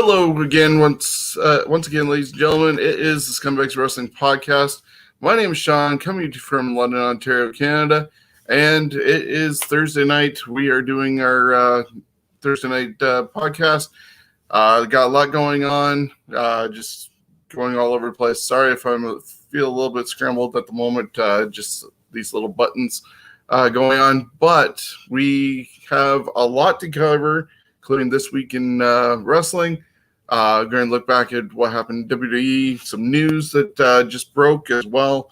Hello again, once again, ladies and gentlemen. It is the Scumbags Wrestling Podcast. My name is Shawn, coming to you from London, Ontario, Canada, and it is Thursday night. We are doing our Thursday night podcast. Got a lot going on, just going all over the place. Sorry if I feel a little bit scrambled at the moment, just these little buttons going on, but we have a lot to cover, including this week in wrestling. Going to look back at what happened in WWE, some news that just broke as well,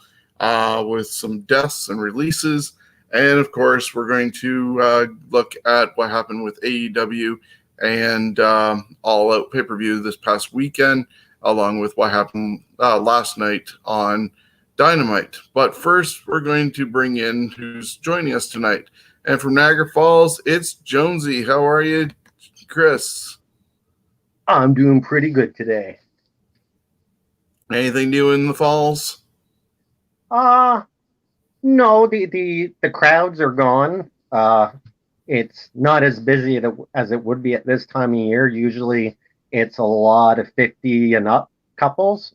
with some deaths and releases. And, of course, we're going to look at what happened with AEW and All Out pay-per-view this past weekend, along with what happened last night on Dynamite. But first, we're going to bring in who's joining us tonight. And from Niagara Falls, it's Jonesy. How are you, Chris? I'm doing pretty good today. Anything new in the Falls? No, the crowds are gone. It's not as busy as it would be at this time of year. Usually it's a lot of 50 and up couples,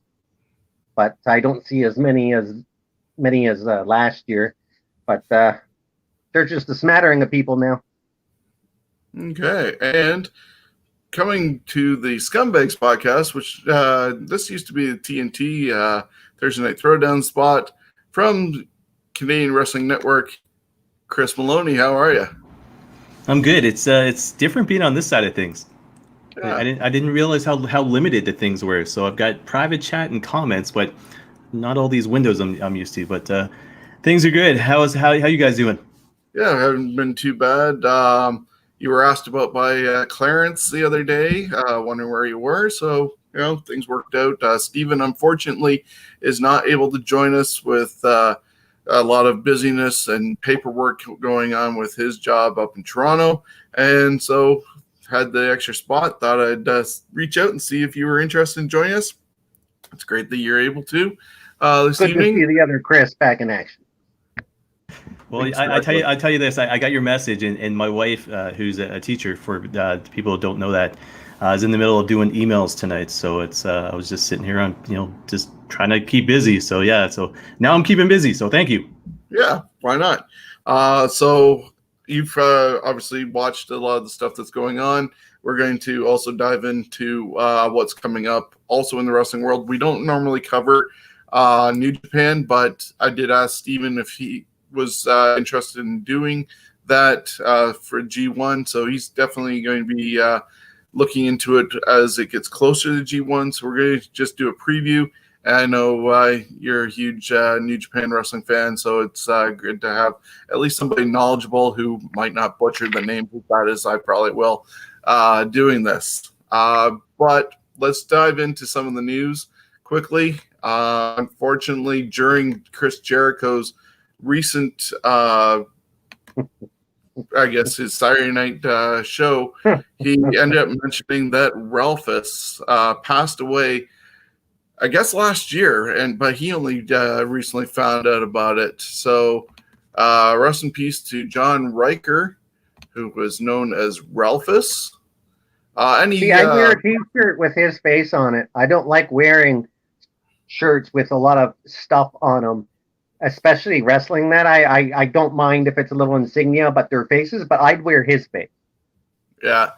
but I don't see as many as last year. But there's just a smattering of people now. Okay, and coming to the Scumbags podcast, which this used to be the TNT Thursday Night Throwdown spot from Canadian Wrestling Network, Chris Maloney. How are you? I'm good. It's different being on this side of things. Yeah. I didn't realize how limited the things were. So I've got private chat and comments, but not all these windows I'm used to. But things are good. How you guys doing? Yeah, haven't been too bad. You were asked about by Clarence the other day, wondering where you were. So, things worked out. Steven, unfortunately, is not able to join us with a lot of busyness and paperwork going on with his job up in Toronto. And so had the extra spot. Thought I'd reach out and see if you were interested in joining us. It's great that you're able to this Good evening. to see the other Chris back in action. Well, I tell you this. I got your message, and my wife, who's a teacher, for people who don't know that, is in the middle of doing emails tonight. So it's I was just sitting here on just trying to keep busy. So yeah, so now I'm keeping busy. So thank you. Yeah, why not? So you've obviously watched a lot of the stuff that's going on. We're going to also dive into what's coming up also in the wrestling world. We don't normally cover New Japan, but I did ask Steven if he was interested in doing that for G1. So he's definitely going to be looking into it as it gets closer to G1. So we're going to just do a preview. And I know you're a huge New Japan wrestling fan, so it's good to have at least somebody knowledgeable who might not butcher the name as bad as I probably will doing this. But let's dive into some of the news quickly. Unfortunately, during Chris Jericho's recent, I guess his Saturday night show, he ended up mentioning that Ralphus passed away, I guess last year, but he only recently found out about it. So rest in peace to John Riker, who was known as Ralphus. I wear a t-shirt with his face on it. I don't like wearing shirts with a lot of stuff on them, especially wrestling that. I don't mind if it's a little insignia, but their faces, but I'd wear his face. Yeah.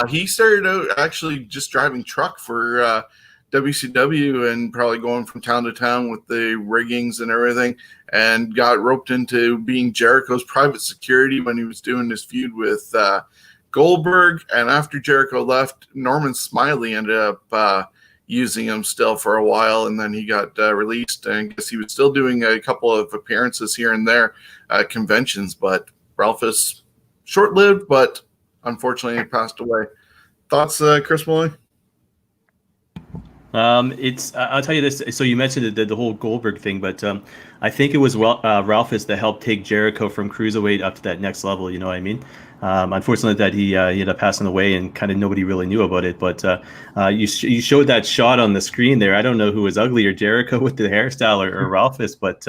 He started out actually just driving truck for WCW and probably going from town to town with the riggings and everything, and got roped into being Jericho's private security when he was doing his feud with Goldberg. And after Jericho left, Norman Smiley ended up using him still for a while, and then he got released, and I guess he was still doing a couple of appearances here and there at conventions. But Ralphus, short-lived, but unfortunately he passed away. Thoughts, Chris Maloney? I'll tell you this. So you mentioned the whole Goldberg thing, but I think it was Ralphus that helped take Jericho from cruiserweight up to that next level. You know what I mean? Unfortunately, that he ended up passing away, and kind of nobody really knew about it. But you showed that shot on the screen there. I don't know who was uglier, Jericho with the hairstyle or Ralphus, but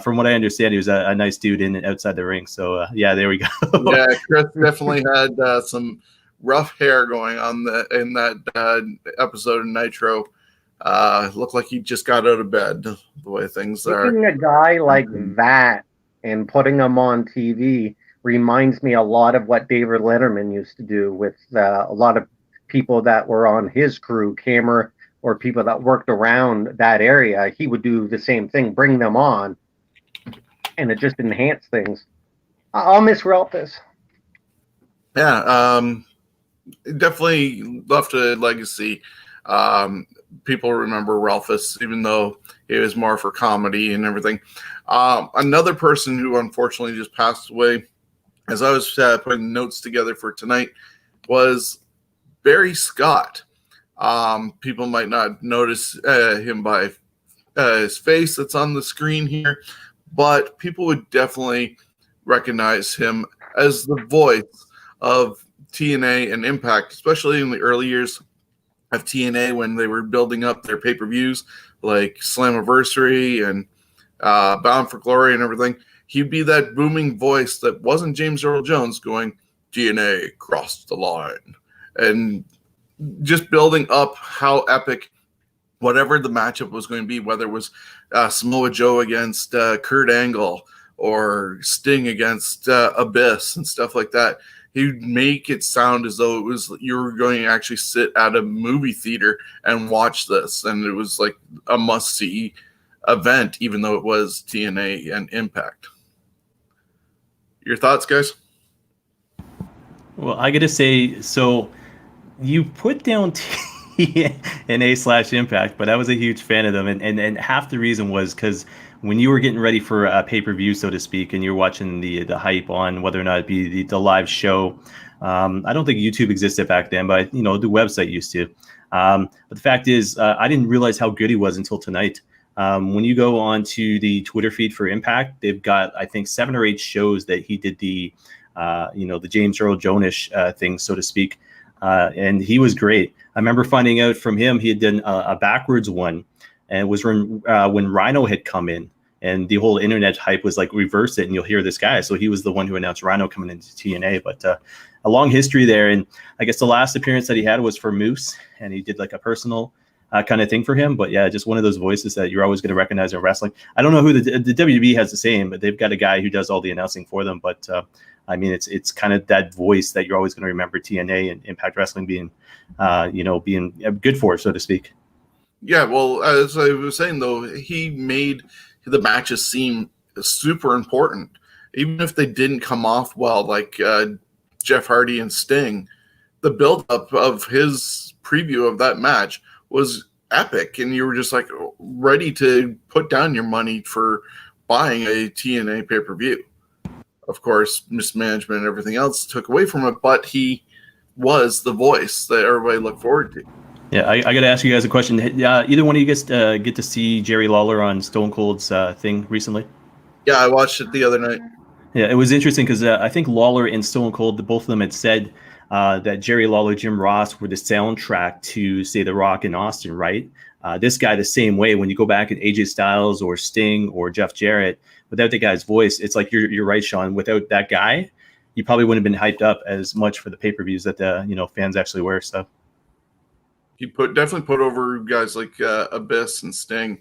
from what I understand, he was a nice dude in and outside the ring. So yeah, there we go. Yeah, Chris definitely had some rough hair going on in that episode of Nitro. Looked like he just got out of bed. The way things are. Taking a guy like that and putting him on TV reminds me a lot of what David Letterman used to do with a lot of people that were on his crew, camera, or people that worked around that area. He would do the same thing, bring them on, and it just enhanced things. I'll miss Ralphus. Yeah, definitely left a legacy. People remember Ralphus, even though he was more for comedy and everything. Another person who unfortunately just passed away, as I was putting notes together for tonight, was Barry Scott. People might not notice him by his face that's on the screen here, but people would definitely recognize him as the voice of TNA and Impact, especially in the early years of TNA when they were building up their pay-per-views like Slammiversary and Bound for Glory and everything. He'd be that booming voice that wasn't James Earl Jones going, TNA crossed the line. And just building up how epic whatever the matchup was going to be, whether it was Samoa Joe against Kurt Angle or Sting against Abyss and stuff like that. He'd make it sound as though it was you were going to actually sit at a movie theater and watch this, and it was like a must-see event, even though it was TNA and Impact. Your thoughts, guys? Well, I got to say, so you put down TNA/Impact, but I was a huge fan of them, and half the reason was because when you were getting ready for a pay-per-view, so to speak, and you're watching the hype on whether or not it be the live show. I don't think YouTube existed back then, but the website used to. But the fact is, I didn't realize how good he was until tonight. When you go on to the Twitter feed for Impact, they've got, I think, 7 or 8 shows that he did the James Earl Jones thing, so to speak. And he was great. I remember finding out from him he had done a backwards one, and it was when Rhino had come in, and the whole internet hype was like reverse it, and you'll hear this guy. So he was the one who announced Rhino coming into TNA. But a long history there, and I guess the last appearance that he had was for Moose, and he did like a personal kind of thing for him. But yeah, just one of those voices that you're always going to recognize in wrestling. I don't know who the WB has the same, but they've got a guy who does all the announcing for them. But I mean, it's kind of that voice that you're always going to remember TNA and Impact Wrestling being good for, so to speak. Yeah, well, as I was saying, though, he made the matches seem super important. Even if they didn't come off well, like Jeff Hardy and Sting, the build-up of his preview of that match was epic, and you were just like ready to put down your money for buying a TNA pay-per-view. Of course, mismanagement and everything else took away from it, but he was the voice that everybody looked forward to. Yeah, I got to ask you guys a question. Either one of you guys get to see Jerry Lawler on Stone Cold's thing recently? Yeah, I watched it the other night. Yeah, it was interesting because I think Lawler and Stone Cold, both of them had said that Jerry Lawler, Jim Ross were the soundtrack to, say, The Rock and Austin, right? This guy the same way. When you go back at AJ Styles or Sting or Jeff Jarrett, without the guy's voice, it's like you're right, Shawn. Without that guy, you probably wouldn't have been hyped up as much for the pay-per-views that the fans actually wear. So he definitely put over guys like Abyss and Sting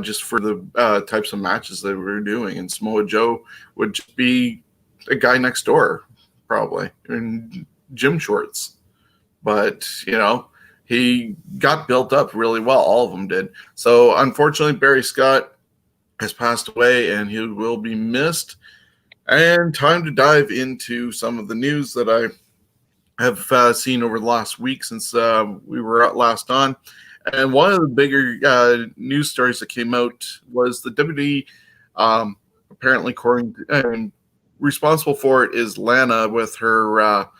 just for the types of matches they were doing. And Samoa Joe would just be a guy next door, probably, in gym shorts. But, he got built up really well. All of them did. So, unfortunately, Barry Scott has passed away, and he will be missed. And time to dive into some of the news that I have seen over the last week since we were last on. And one of the bigger news stories that came out was the WWE apparently responsible for it is Lana with her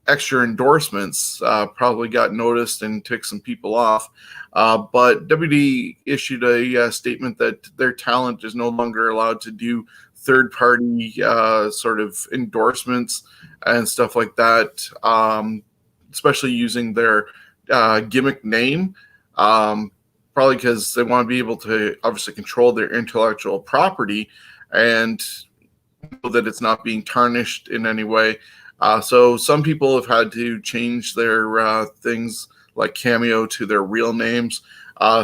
extra endorsements, probably got noticed and took some people off. But WWE issued a statement that their talent is no longer allowed to do third-party sort of endorsements and stuff like that, especially using their gimmick name, probably because they want to be able to obviously control their intellectual property and know that it's not being tarnished in any way. So some people have had to change their things like Cameo to their real names.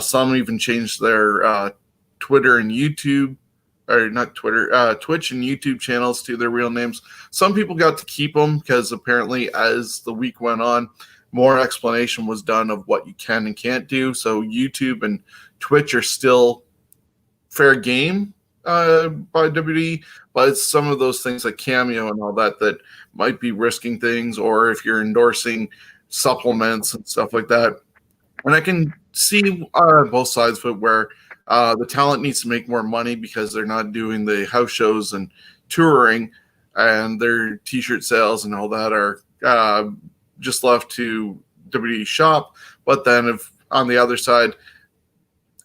Some even changed their Twitter and YouTube, or not Twitter, Twitch and YouTube channels to their real names. Some people got to keep them because apparently as the week went on, more explanation was done of what you can and can't do. So YouTube and Twitch are still fair game by WWE, but it's some of those things like Cameo and all that that might be risking things, or if you're endorsing supplements and stuff like that. And I can see both sides of it where the talent needs to make more money because they're not doing the house shows and touring, and their t-shirt sales and all that are just left to WWE shop. But then if on the other side,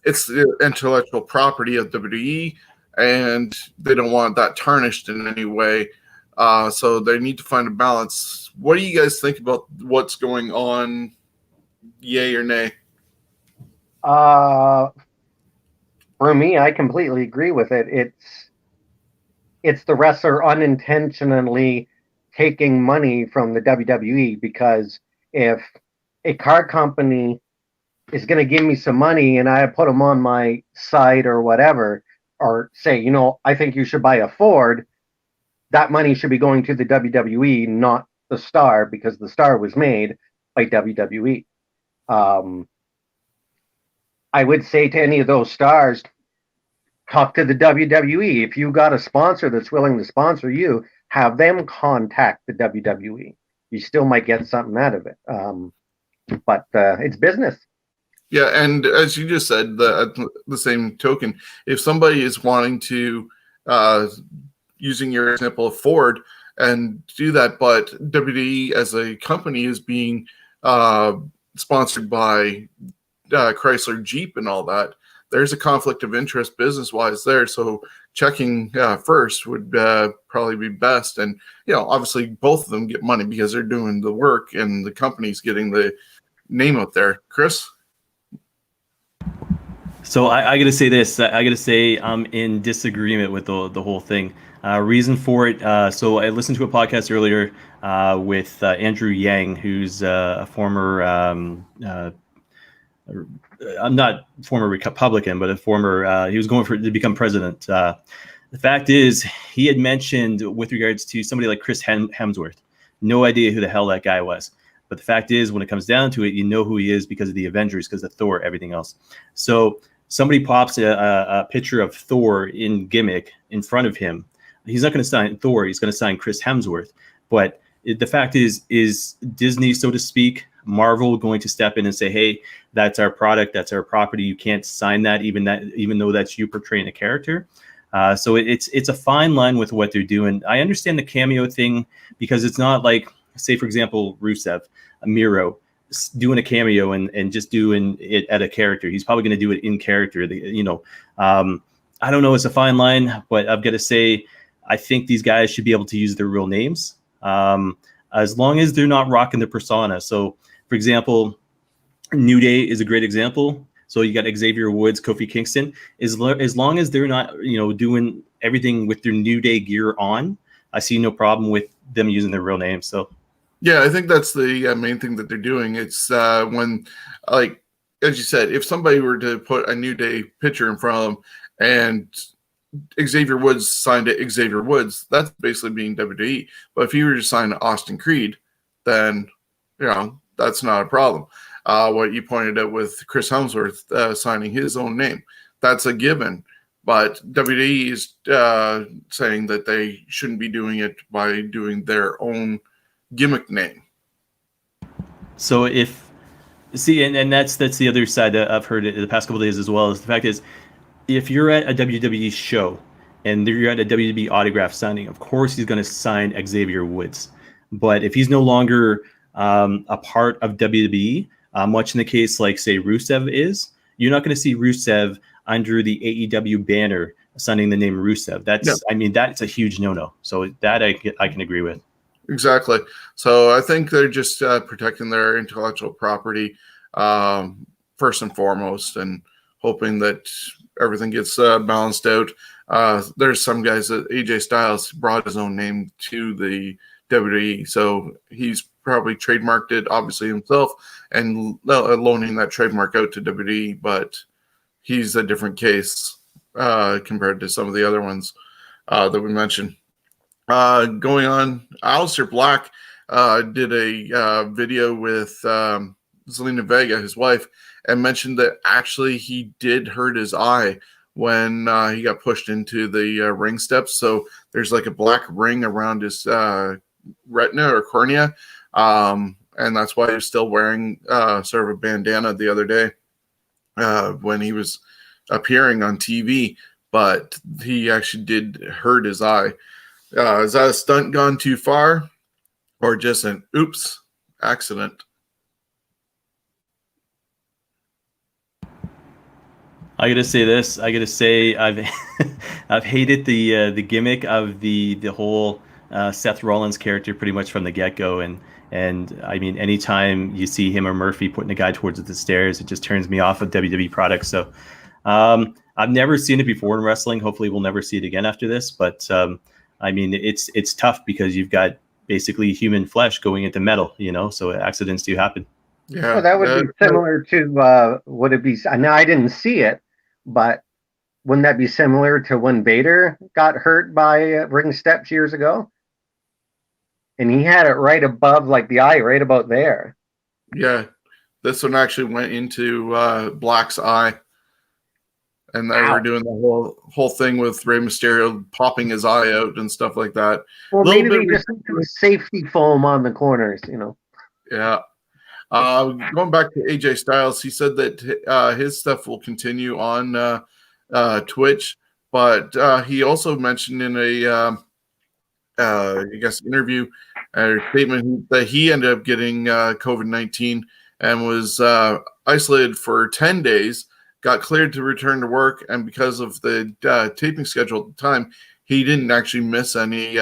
it's the intellectual property of WWE, and they don't want that tarnished in any way. So they need to find a balance. What do you guys think about what's going on? Yay or nay? For me, I completely agree with it. It's the wrestler unintentionally taking money from the WWE, because if a car company is going to give me some money and I put them on my site or whatever, or say, I think you should buy a Ford, that money should be going to the WWE, not the star, because the star was made by WWE. I would say to any of those stars, talk to the WWE. If you got a sponsor that's willing to sponsor you, have them contact the WWE. You still might get something out of it. But it's business. Yeah, and as you just said, the same token, if somebody is wanting to, using your example of Ford, and do that, but WWE as a company is being sponsored by Chrysler, Jeep, and all that, there's a conflict of interest business-wise there. So checking first would probably be best. And, obviously both of them get money because they're doing the work and the company's getting the name out there. Chris? So I got to say this. I got to say I'm in disagreement with the whole thing. Reason for it. So I listened to a podcast earlier with Andrew Yang, who's a former. I'm not former Republican, but a former. He was going to become president. The fact is, he had mentioned with regards to somebody like Chris Hemsworth. No idea who the hell that guy was. But the fact is, when it comes down to it, you know who he is because of the Avengers, because of Thor, everything else. So somebody pops a picture of Thor in gimmick in front of him. He's not going to sign Thor. He's going to sign Chris Hemsworth. But the fact is Disney, so to speak, Marvel going to step in and say, hey, that's our product, that's our property. You can't sign that, even though that's you portraying a character. So it's a fine line with what they're doing. I understand the cameo thing because it's not like, say, for example, Rusev, Miro, doing a cameo and just doing it at a character. He's probably going to do it in character. I don't know. It's a fine line, but I've got to say, I think these guys should be able to use their real names as long as they're not rocking the persona. So, for example, New Day is a great example. So you got Xavier Woods, Kofi Kingston. As long as they're not, doing everything with their New Day gear on, I see no problem with them using their real names. So. Yeah, I think that's the main thing that they're doing. It's when, like, as you said, if somebody were to put a New Day picture in front of them and Xavier Woods signed to Xavier Woods, that's basically being WWE. But if you were to sign to Austin Creed, then, that's not a problem. What you pointed out with Chris Hemsworth signing his own name, that's a given. But WWE is saying that they shouldn't be doing it by doing their own gimmick name. So and that's the other side that I've heard it the past couple of days as well. Is the fact is, if you're at a WWE show and you're at a WWE autograph signing, of course he's going to sign Xavier Woods. But if he's no longer a part of WWE, much in the case like say Rusev is, you're not going to see Rusev under the AEW banner signing the name Rusev. That's a huge no-no. So that I can agree with. Exactly. So I think they're just protecting their intellectual property first and foremost, and hoping that everything gets balanced out. There's some guys that AJ Styles brought his own name to the WWE. So he's probably trademarked it, obviously, himself, and loaning that trademark out to WWE, but he's a different case compared to some of the other ones that we mentioned. Going on, Aleister Black did a video with Zelina Vega, his wife, and mentioned that actually he did hurt his eye when he got pushed into the ring steps. So there's like a black ring around his retina or cornea, and that's why he was still wearing sort of a bandana the other day when he was appearing on TV. But he actually did hurt his eye. Is that a stunt gone too far, or just an oops accident? I gotta say this. I gotta say I've I've hated the gimmick of the whole Seth Rollins character pretty much from the get go, and I mean anytime you see him or Murphy putting a guy towards the stairs, it just turns me off of WWE products. So I've never seen it before in wrestling. Hopefully, we'll never see it again after this. But I mean, it's tough because you've got basically human flesh going into metal, so accidents do happen. Yeah, well, that would be similar to would it be? Now I didn't see it, but wouldn't that be similar to when Vader got hurt by ring steps years ago? And he had it right above, like the eye, right about there. Yeah, this one actually went into Black's eye, and they were doing the whole thing with Rey Mysterio popping his eye out and stuff like that. Well, maybe they just put safety foam on the corners, Yeah. Going back to AJ Styles, he said that his stuff will continue on Twitch, but he also mentioned in a interview or statement that he ended up getting COVID-19 and was isolated for 10 days, got cleared to return to work, and because of the taping schedule at the time, he didn't actually miss any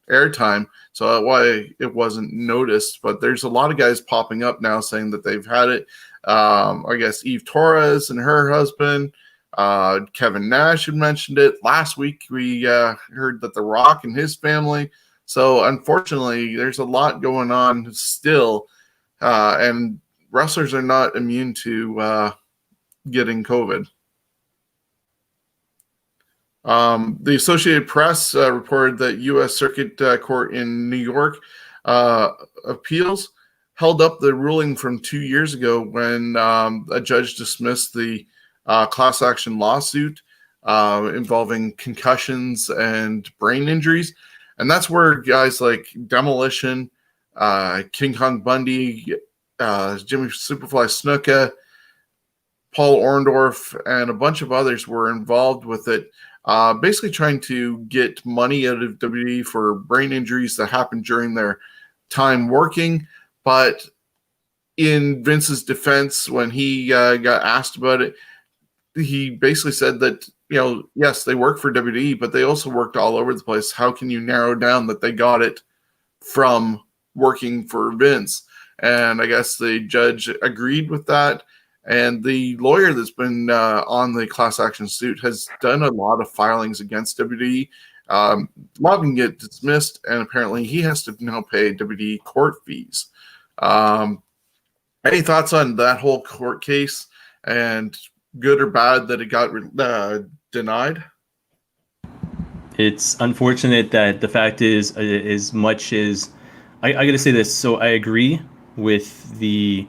airtime, so that's why it wasn't noticed. But there's a lot of guys popping up now saying that they've had it. I guess Eve Torres and her husband, Kevin Nash had mentioned it last week. We heard that The Rock and his family. So unfortunately, there's a lot going on still, and wrestlers are not immune to getting COVID. The Associated Press reported that U.S. Circuit Court in New York appeals held up the ruling from 2 years ago when a judge dismissed the class action lawsuit involving concussions and brain injuries. And that's where guys like Demolition, King Kong Bundy, Jimmy Superfly Snuka, Paul Orndorff, and a bunch of others were involved with it. Basically trying to get money out of WWE for brain injuries that happened during their time working. But in Vince's defense, when he got asked about it, he basically said that, yes, they work for WWE, but they also worked all over the place. How can you narrow down that they got it from working for Vince? And I guess the judge agreed with that. And the lawyer that's been on the class action suit has done a lot of filings against WWE. A lot of them get dismissed, and apparently he has to now pay WWE court fees. Any thoughts on that whole court case, and good or bad that it got denied? It's unfortunate that the fact is, as much as I got to say this, so I agree with the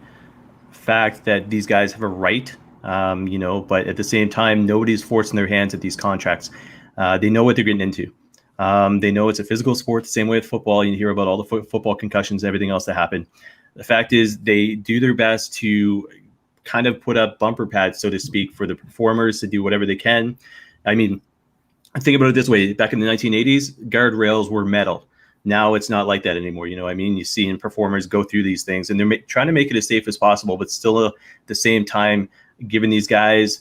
fact that these guys have a right, but at the same time, nobody's forcing their hands at these contracts. They know what they're getting into. They know it's a physical sport, the same way with football. You hear about all the football concussions and everything else that happen. The fact is they do their best to kind of put up bumper pads, so to speak, for the performers to do whatever they can. I mean, think about it this way. Back in the 1980s, guardrails were metal. Now it's not like that anymore. You see performers go through these things, and they're trying to make it as safe as possible, but still at the same time, giving these guys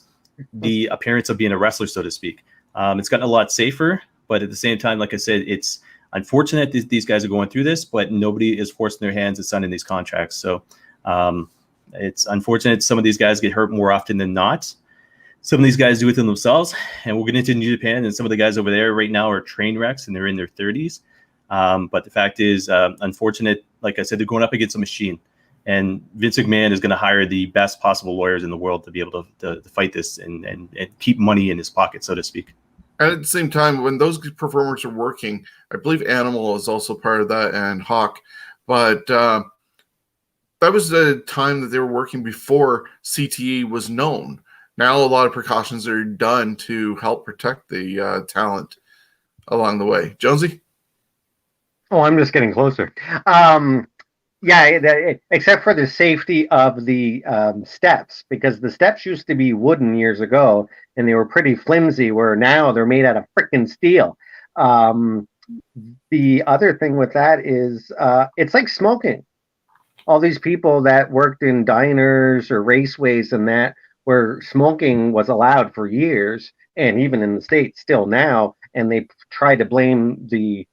the appearance of being a wrestler, so to speak. It's gotten a lot safer, but at the same time, like I said, it's unfortunate that these guys are going through this, but nobody is forcing their hands at signing these contracts. So it's unfortunate some of these guys get hurt more often than not. Some of these guys do it themselves, and we'll get into New Japan, and some of the guys over there right now are train wrecks, and they're in their 30s. But the fact is, unfortunate. Like I said, they're going up against a machine, and Vince McMahon is going to hire the best possible lawyers in the world to be able to fight this and keep money in his pocket, so to speak. And at the same time, when those performers are working, I believe Animal is also part of that, and Hawk. But that was the time that they were working before CTE was known. Now a lot of precautions are done to help protect the talent along the way. Jonesy? Oh, I'm just getting closer. Except for the safety of the steps, because the steps used to be wooden years ago, and they were pretty flimsy, where now they're made out of freaking steel. The other thing with that is it's like smoking. All these people that worked in diners or raceways and that, where smoking was allowed for years, and even in the States still now, and they try to blame the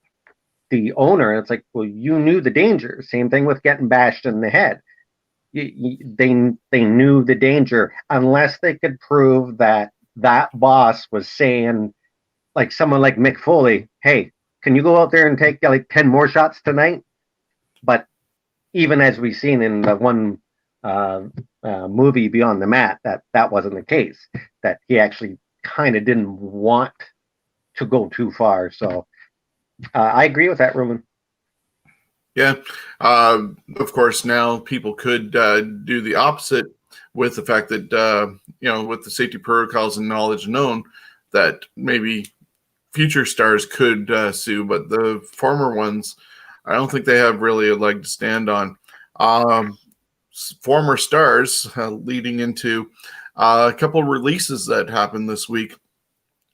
owner. It's like, well, you knew the danger. Same thing with getting bashed in the head. They knew the danger, unless they could prove that boss was saying, like someone like Mick Foley, hey, can you go out there and take like 10 more shots tonight? But even as we've seen in the one movie Beyond the Mat, that wasn't the case, that he actually kind of didn't want to go too far. So I agree with that, Roman. Yeah. Of course, now people could do the opposite with the fact that, with the safety protocols and knowledge known, that maybe future stars could sue, but the former ones, I don't think they have really a leg to stand on. Former stars leading into a couple of releases that happened this week.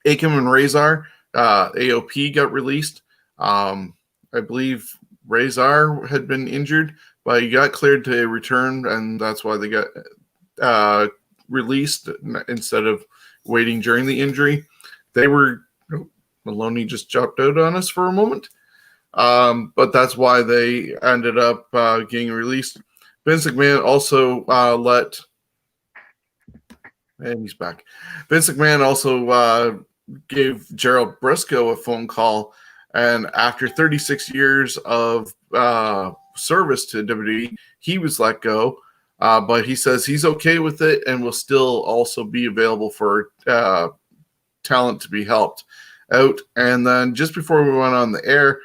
Akam and Razor, AOP got released. I believe Razor had been injured, but he got cleared to return, and that's why they got released instead of waiting during the injury. They were Maloney just dropped out on us for a moment, but that's why they ended up getting released. Vince McMahon also and he's back. Vince McMahon also gave Gerald Briscoe a phone call, and after 36 years of service to WWE, he was let go. But he says he's okay with it and will still also be available for talent to be helped out. And then just before we went on the air,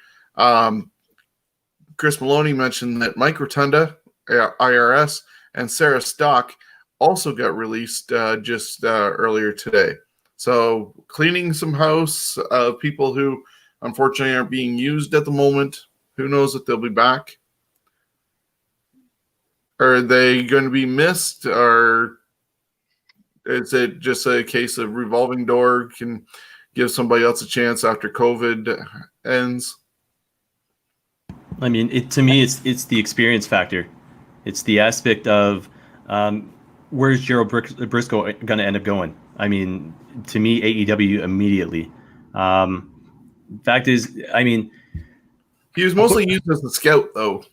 Chris Maloney mentioned that Mike Rotunda, IRS, and Sarah Stock also got released just earlier today. So cleaning some house, people who unfortunately aren't being used at the moment. Who knows if they'll be back? Are they going to be missed, or is it just a case of revolving door can give somebody else a chance after COVID ends? I mean, to me, it's the experience factor. It's the aspect of where's Gerald Briscoe going to end up going? I mean, to me, AEW immediately. Fact is, I mean, he was mostly used as a scout, though.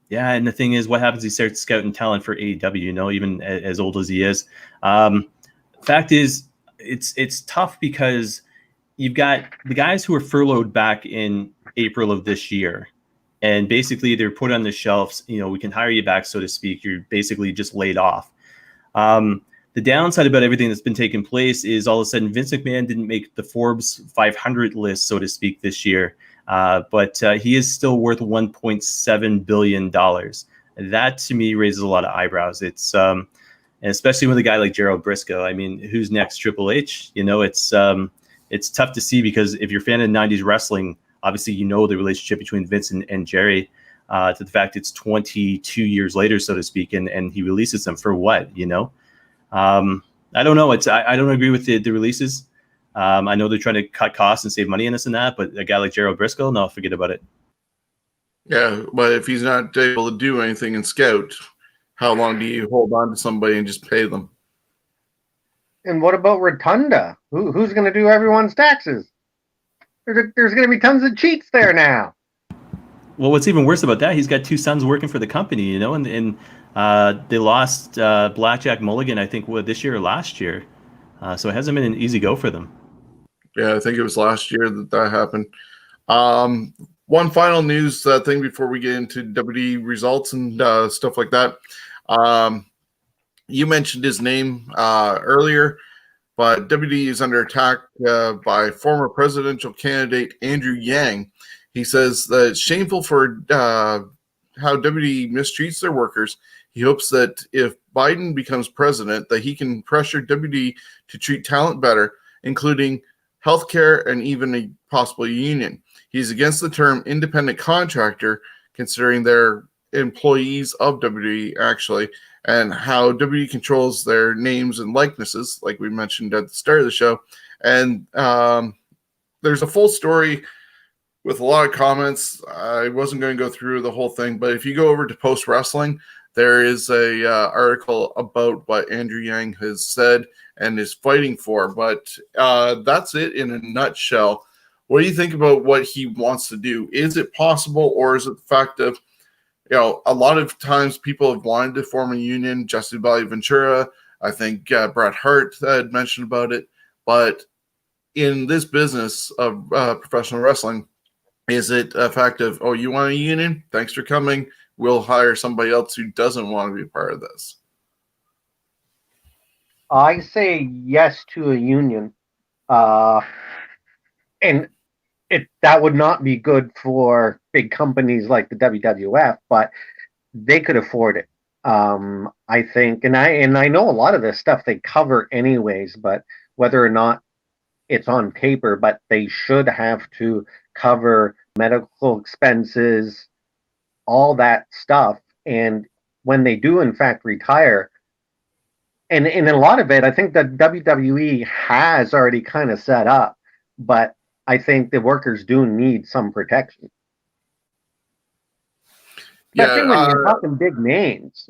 Yeah, and the thing is, what happens? He starts scouting talent for AEW. Even as old as he is. Fact is, it's tough because you've got the guys who were furloughed back in April of this year, and basically they're put on the shelves. We can hire you back, so to speak. You're basically just laid off. The downside about everything that's been taking place is all of a sudden Vince McMahon didn't make the Forbes 500 list, so to speak, this year. But he is still worth $1.7 billion. That, to me, raises a lot of eyebrows. It's and especially with a guy like Gerald Briscoe. I mean, who's next? Triple H? It's tough to see, because if you're a fan of 90s wrestling, obviously the relationship between Vince and Jerry, to the fact it's 22 years later, so to speak, and he releases them for what, I don't know. I don't agree with the releases. I know they're trying to cut costs and save money in this and that, but a guy like Gerald Briscoe, no, forget about it. Yeah, but if he's not able to do anything in Scout, how long do you hold on to somebody and just pay them? And what about Rotunda? Who's going to do everyone's taxes? There's going to be tons of cheats there now. Well, what's even worse about that, he's got two sons working for the company, and they lost Blackjack Mulligan, I think, this year or last year. So it hasn't been an easy go for them. Yeah, I think it was last year that happened. one final news thing before we get into WWE results and stuff like that. You mentioned his name earlier, but WWE is under attack by former presidential candidate Andrew Yang. He says that it's shameful for how WWE mistreats their workers. He hopes that if Biden becomes president, that he can pressure WWE to treat talent better, including healthcare and even a possible union. He's against the term independent contractor, considering they're employees of WWE, actually, and how WWE controls their names and likenesses, like we mentioned at the start of the show. And there's a full story with a lot of comments. I wasn't going to go through the whole thing, but if you go over to Post Wrestling, there is a article about what Andrew Yang has said and is fighting for. But that's it in a nutshell. What do you think about what he wants to do? Is it possible, or is it the fact of, a lot of times people have wanted to form a union? Jesse Ventura, I think Bret Hart had mentioned about it. But in this business of professional wrestling, is it a fact of, oh, you want a union? Thanks for coming. We'll hire somebody else who doesn't want to be part of this. I say yes to a union. And that would not be good for big companies like the WWF, but they could afford it. I think, and I know a lot of this stuff they cover anyways, but whether or not it's on paper, but they should have to cover medical expenses, all that stuff. And when they do in fact retire, and in a lot of it, I think that WWE has already kind of set up, but I think the workers do need some protection. Especially when you're talking big names,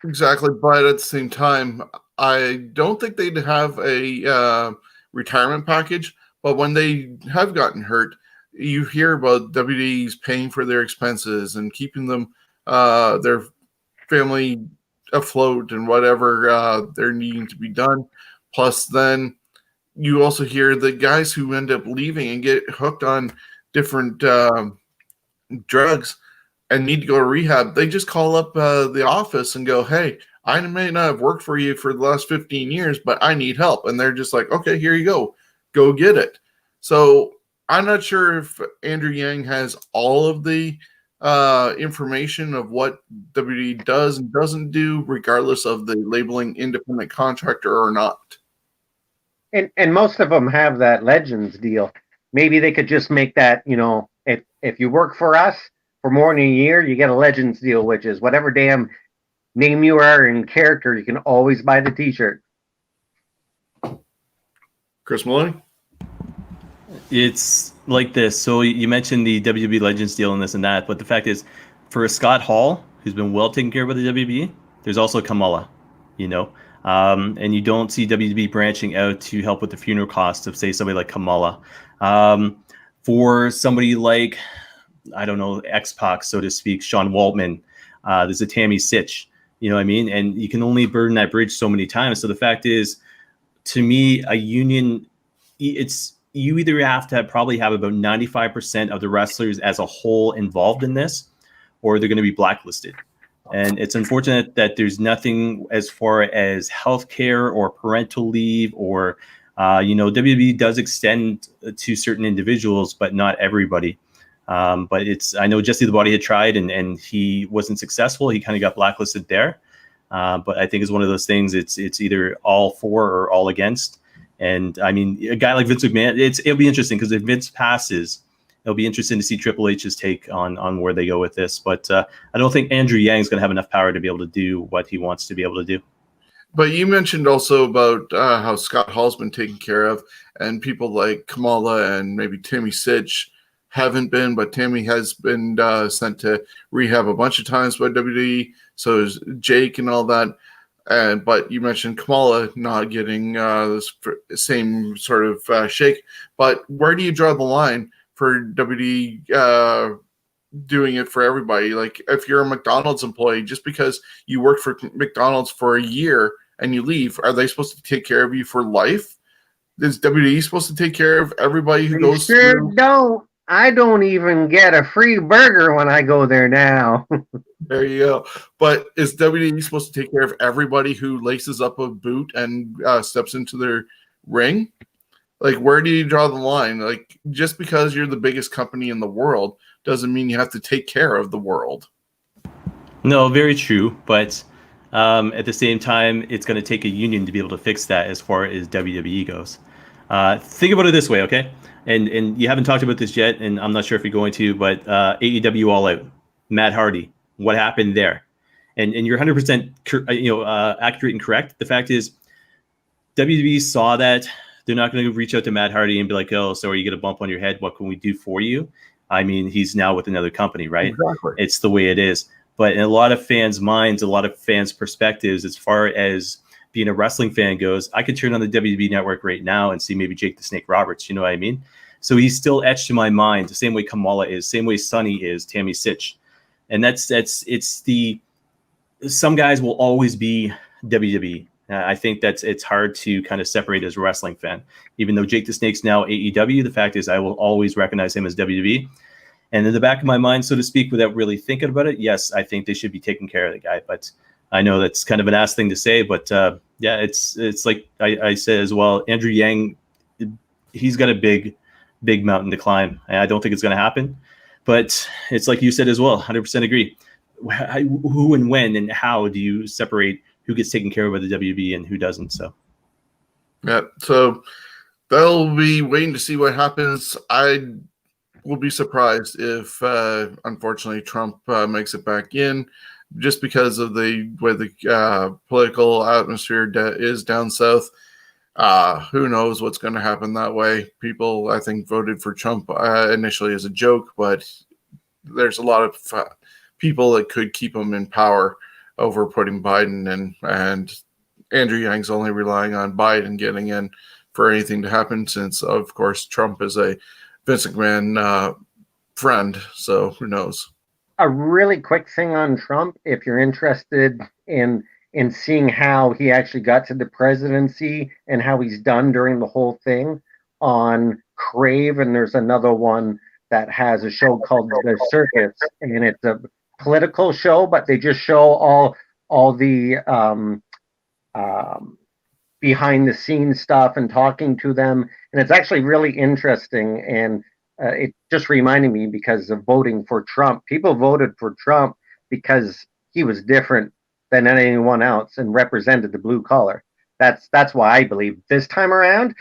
Exactly, but at the same time, I don't think they'd have a retirement package. But when they have gotten hurt, you hear about WWE's paying for their expenses and keeping them, their family afloat and whatever they're needing to be done. Plus, then you also hear the guys who end up leaving and get hooked on different drugs and need to go to rehab. They just call up the office and go, hey, I may not have worked for you for the last 15 years, but I need help. And they're just like, okay, here you go. Go get it. So I'm not sure if Andrew Yang has all of the information of what WWE does and doesn't do, regardless of the labeling independent contractor or not. And most of them have that Legends deal. Maybe they could just make that, if you work for us for more than a year, you get a Legends deal, which is whatever damn name you are and character, you can always buy the t-shirt. Chris Maloney? It's like this. So you mentioned the WWE Legends deal and this and that, but the fact is, for Scott Hall, who's been well taken care of by the WWE, there's also Kamala, and you don't see WWE branching out to help with the funeral costs of, say, somebody like Kamala. For somebody like, I don't know, X-Pac, so to speak, Sean Waltman, there's a Tammy Sitch, you know what I mean? And you can only burn that bridge so many times. So the fact is, to me, a union, you either have to probably have about 95% of the wrestlers as a whole involved in this, or they're going to be blacklisted. And it's unfortunate that there's nothing as far as healthcare or parental leave or, WWE does extend to certain individuals, but not everybody. But I know Jesse the Body had tried and he wasn't successful. He kind of got blacklisted there. But I think it's one of those things. It's either all for or all against. And I mean, a guy like Vince McMahon, it'll be interesting because if Vince passes, it'll be interesting to see Triple H's take on where they go with this. But I don't think Andrew Yang's going to have enough power to be able to do what he wants to be able to do. But you mentioned also about how Scott Hall's been taken care of, and people like Kamala and maybe Tammy Sitch haven't been, but Tammy has been sent to rehab a bunch of times by WWE. So is Jake and all that. But you mentioned Kamala not getting this same sort of shake. But where do you draw the line for WWE doing it for everybody? Like if you're a McDonald's employee, just because you work for McDonald's for a year and you leave, are they supposed to take care of you for life? Is WWE supposed to take care of everybody who goes sure through? Don't. I don't even get a free burger when I go there now. There you go. But is WWE supposed to take care of everybody who laces up a boot and steps into their ring? Like, where do you draw the line? Like, just because you're the biggest company in the world doesn't mean you have to take care of the world. No, very true. But at the same time, it's going to take a union to be able to fix that as far as WWE goes. Think about it this way, okay? And you haven't talked about this yet, and I'm not sure if you're going to, but AEW All Out, Matt Hardy, what happened there? And you're 100% accurate and correct. The fact is, WWE saw that. They're not going to reach out to Matt Hardy and be like, oh, so are you get a bump on your head? What can we do for you? I mean, he's now with another company, right? Exactly. It's the way it is. But in a lot of fans' minds, a lot of fans' perspectives, as far as being a wrestling fan goes, I could turn on the WWE network right now and see maybe Jake the Snake Roberts. You know what I mean? So he's still etched in my mind, the same way Kamala is, same way Sonny is, Tammy Sitch. And some guys will always be WWE. I think it's hard to kind of separate as a wrestling fan. Even though Jake the Snake's now AEW, the fact is I will always recognize him as WWE. And in the back of my mind, so to speak, without really thinking about it, yes, I think they should be taking care of the guy. But I know that's kind of an ass thing to say. But yeah, it's like I said as well, Andrew Yang, he's got a big mountain to climb. I don't think it's going to happen. But it's like you said as well, 100% agree. Who and when and how do you separate who gets taken care of by the WB and who doesn't? So, yeah. So they'll be waiting to see what happens. I will be surprised if, unfortunately, Trump makes it back in, just because of the way the political atmosphere is down south. Who knows what's going to happen that way? People, I think, voted for Trump initially as a joke, but there's a lot of people that could keep him in power over putting Biden, and Andrew Yang's only relying on Biden getting in for anything to happen, since, of course, Trump is a Vince McMahon friend. So who knows? A really quick thing on Trump, if you're interested in seeing how he actually got to the presidency and how he's done during the whole thing, on Crave, and there's another one that has a show called The Circuits, and it's a political show, but they just show all the behind the scenes stuff and talking to them, and it's actually really interesting. And it just reminded me, because of voting for Trump, people voted for Trump because he was different than anyone else and represented the blue collar. That's why I believe this time around,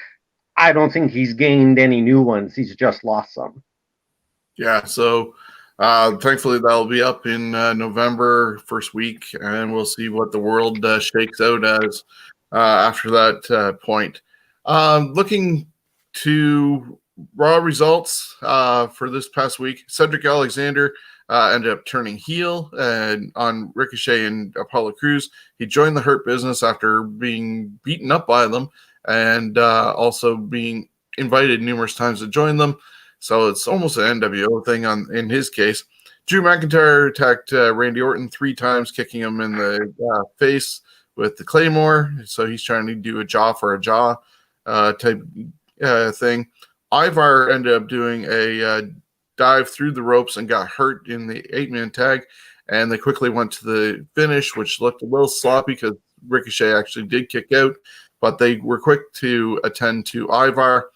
I don't think he's gained any new ones. He's just lost some. Yeah. So thankfully that'll be up in November, first week, and we'll see what the world shakes out as after that point. Looking to Raw results for this past week, Cedric Alexander ended up turning heel on Ricochet and Apollo Crews. He joined the Hurt Business after being beaten up by them, and also being invited numerous times to join them. So it's almost an NWO thing in his case. Drew McIntyre attacked Randy Orton 3 times, kicking him in the face with the Claymore. So he's trying to do a jaw for a jaw type thing. Ivar ended up doing a dive through the ropes and got hurt in the 8-man tag. And they quickly went to the finish, which looked a little sloppy because Ricochet actually did kick out. But they were quick to attend to Ivar.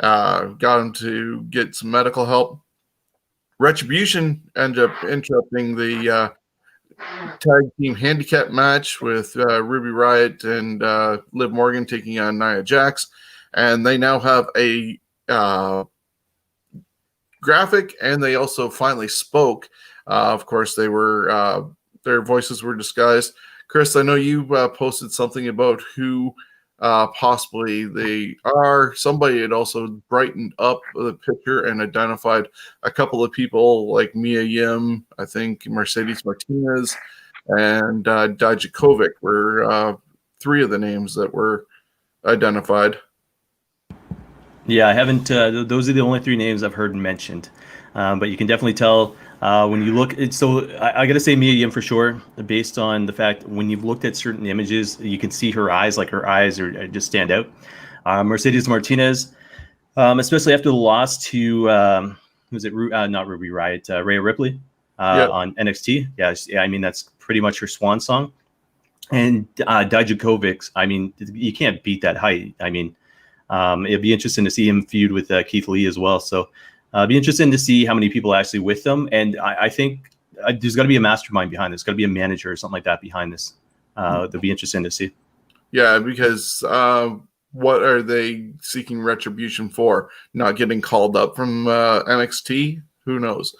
Got him to get some medical help. Retribution ended up interrupting the tag team handicap match with Ruby Riott and Liv Morgan taking on Nia Jax. And they now have a graphic, and they also finally spoke. Of course, they were their voices were disguised. Chris, I know you posted something about who possibly they are. Somebody had also brightened up the picture and identified a couple of people like Mia Yim, I think Mercedes Martinez, and Dijakovic were 3 of the names that were identified. Yeah, I haven't. Those are the only 3 names I've heard mentioned. But you can definitely tell when you look. So I got to say Mia Yim for sure, based on the fact when you've looked at certain images, you can see her eyes, like her eyes are just stand out. Mercedes Martinez, especially after the loss to who's it? Not Ruby Riot, Rhea Ripley Yeah. on NXT. Yeah, I mean that's pretty much her swan song. And Dijakovic, I mean, you can't beat that height. I mean, it'd be interesting to see him feud with Keith Lee as well. So it'd be interesting to see how many people are actually with them. And I think there's got to be a mastermind behind this. Got to be a manager or something like that behind this. That'd be interesting to see. Yeah, because what are they seeking retribution for? Not getting called up from NXT? Who knows?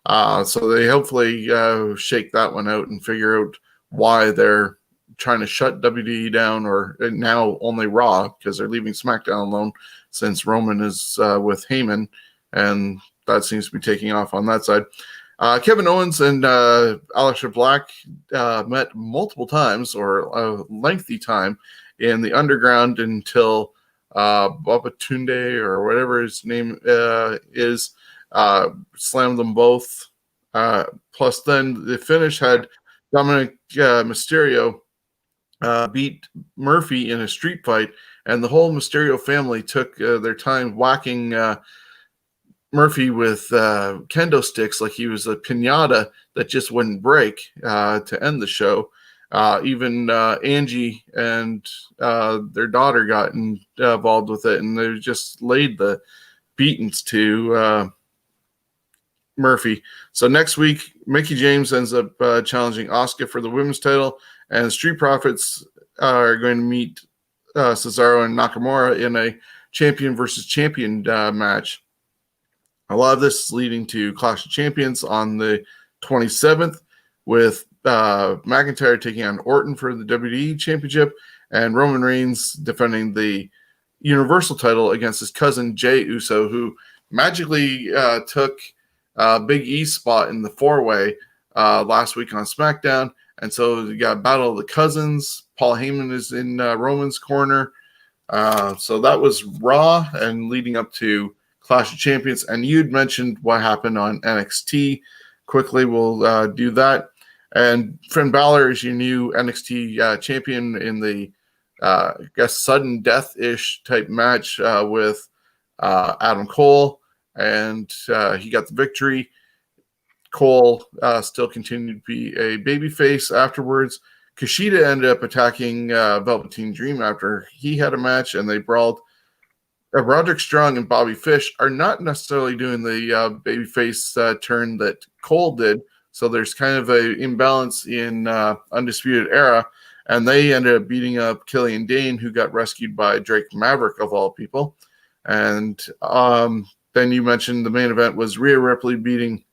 So they hopefully shake that one out and figure out why they're trying to shut WWE down, or now only Raw, because they're leaving SmackDown alone since Roman is with Heyman, and that seems to be taking off on that side. Kevin Owens and Aleister Black met multiple times, or a lengthy time, in the underground until Baba Tunde, or whatever his name is, slammed them both. Plus, then the finish had Dominic Mysterio beat Murphy in a street fight, and the whole Mysterio family took their time whacking Murphy with kendo sticks like he was a piñata that just wouldn't break to end the show. Even Angie and their daughter got involved with it, and they just laid the beatings to Murphy. So next week, Mickie James ends up challenging Asuka for the women's title, and Street Profits are going to meet Cesaro and Nakamura in a champion versus champion match. A lot of this is leading to Clash of Champions on the 27th, with McIntyre taking on Orton for the WWE Championship, and Roman Reigns defending the Universal title against his cousin Jey Uso, who magically took Big E's spot in the four-way last week on SmackDown. And so you got Battle of the Cousins. Paul Heyman is in Roman's corner. So that was Raw, and leading up to Clash of Champions. And you'd mentioned what happened on NXT. Quickly, we'll do that. And Finn Balor is your new NXT champion in the, I guess, sudden death-ish type match with Adam Cole. And he got the victory. Cole still continued to be a babyface afterwards. Kushida ended up attacking Velveteen Dream after he had a match, and they brawled. Roderick Strong and Bobby Fish are not necessarily doing the babyface turn that Cole did, so there's kind of an imbalance in Undisputed Era, and they ended up beating up Killian Dane, who got rescued by Drake Maverick, of all people. And then you mentioned the main event was Rhea Ripley beating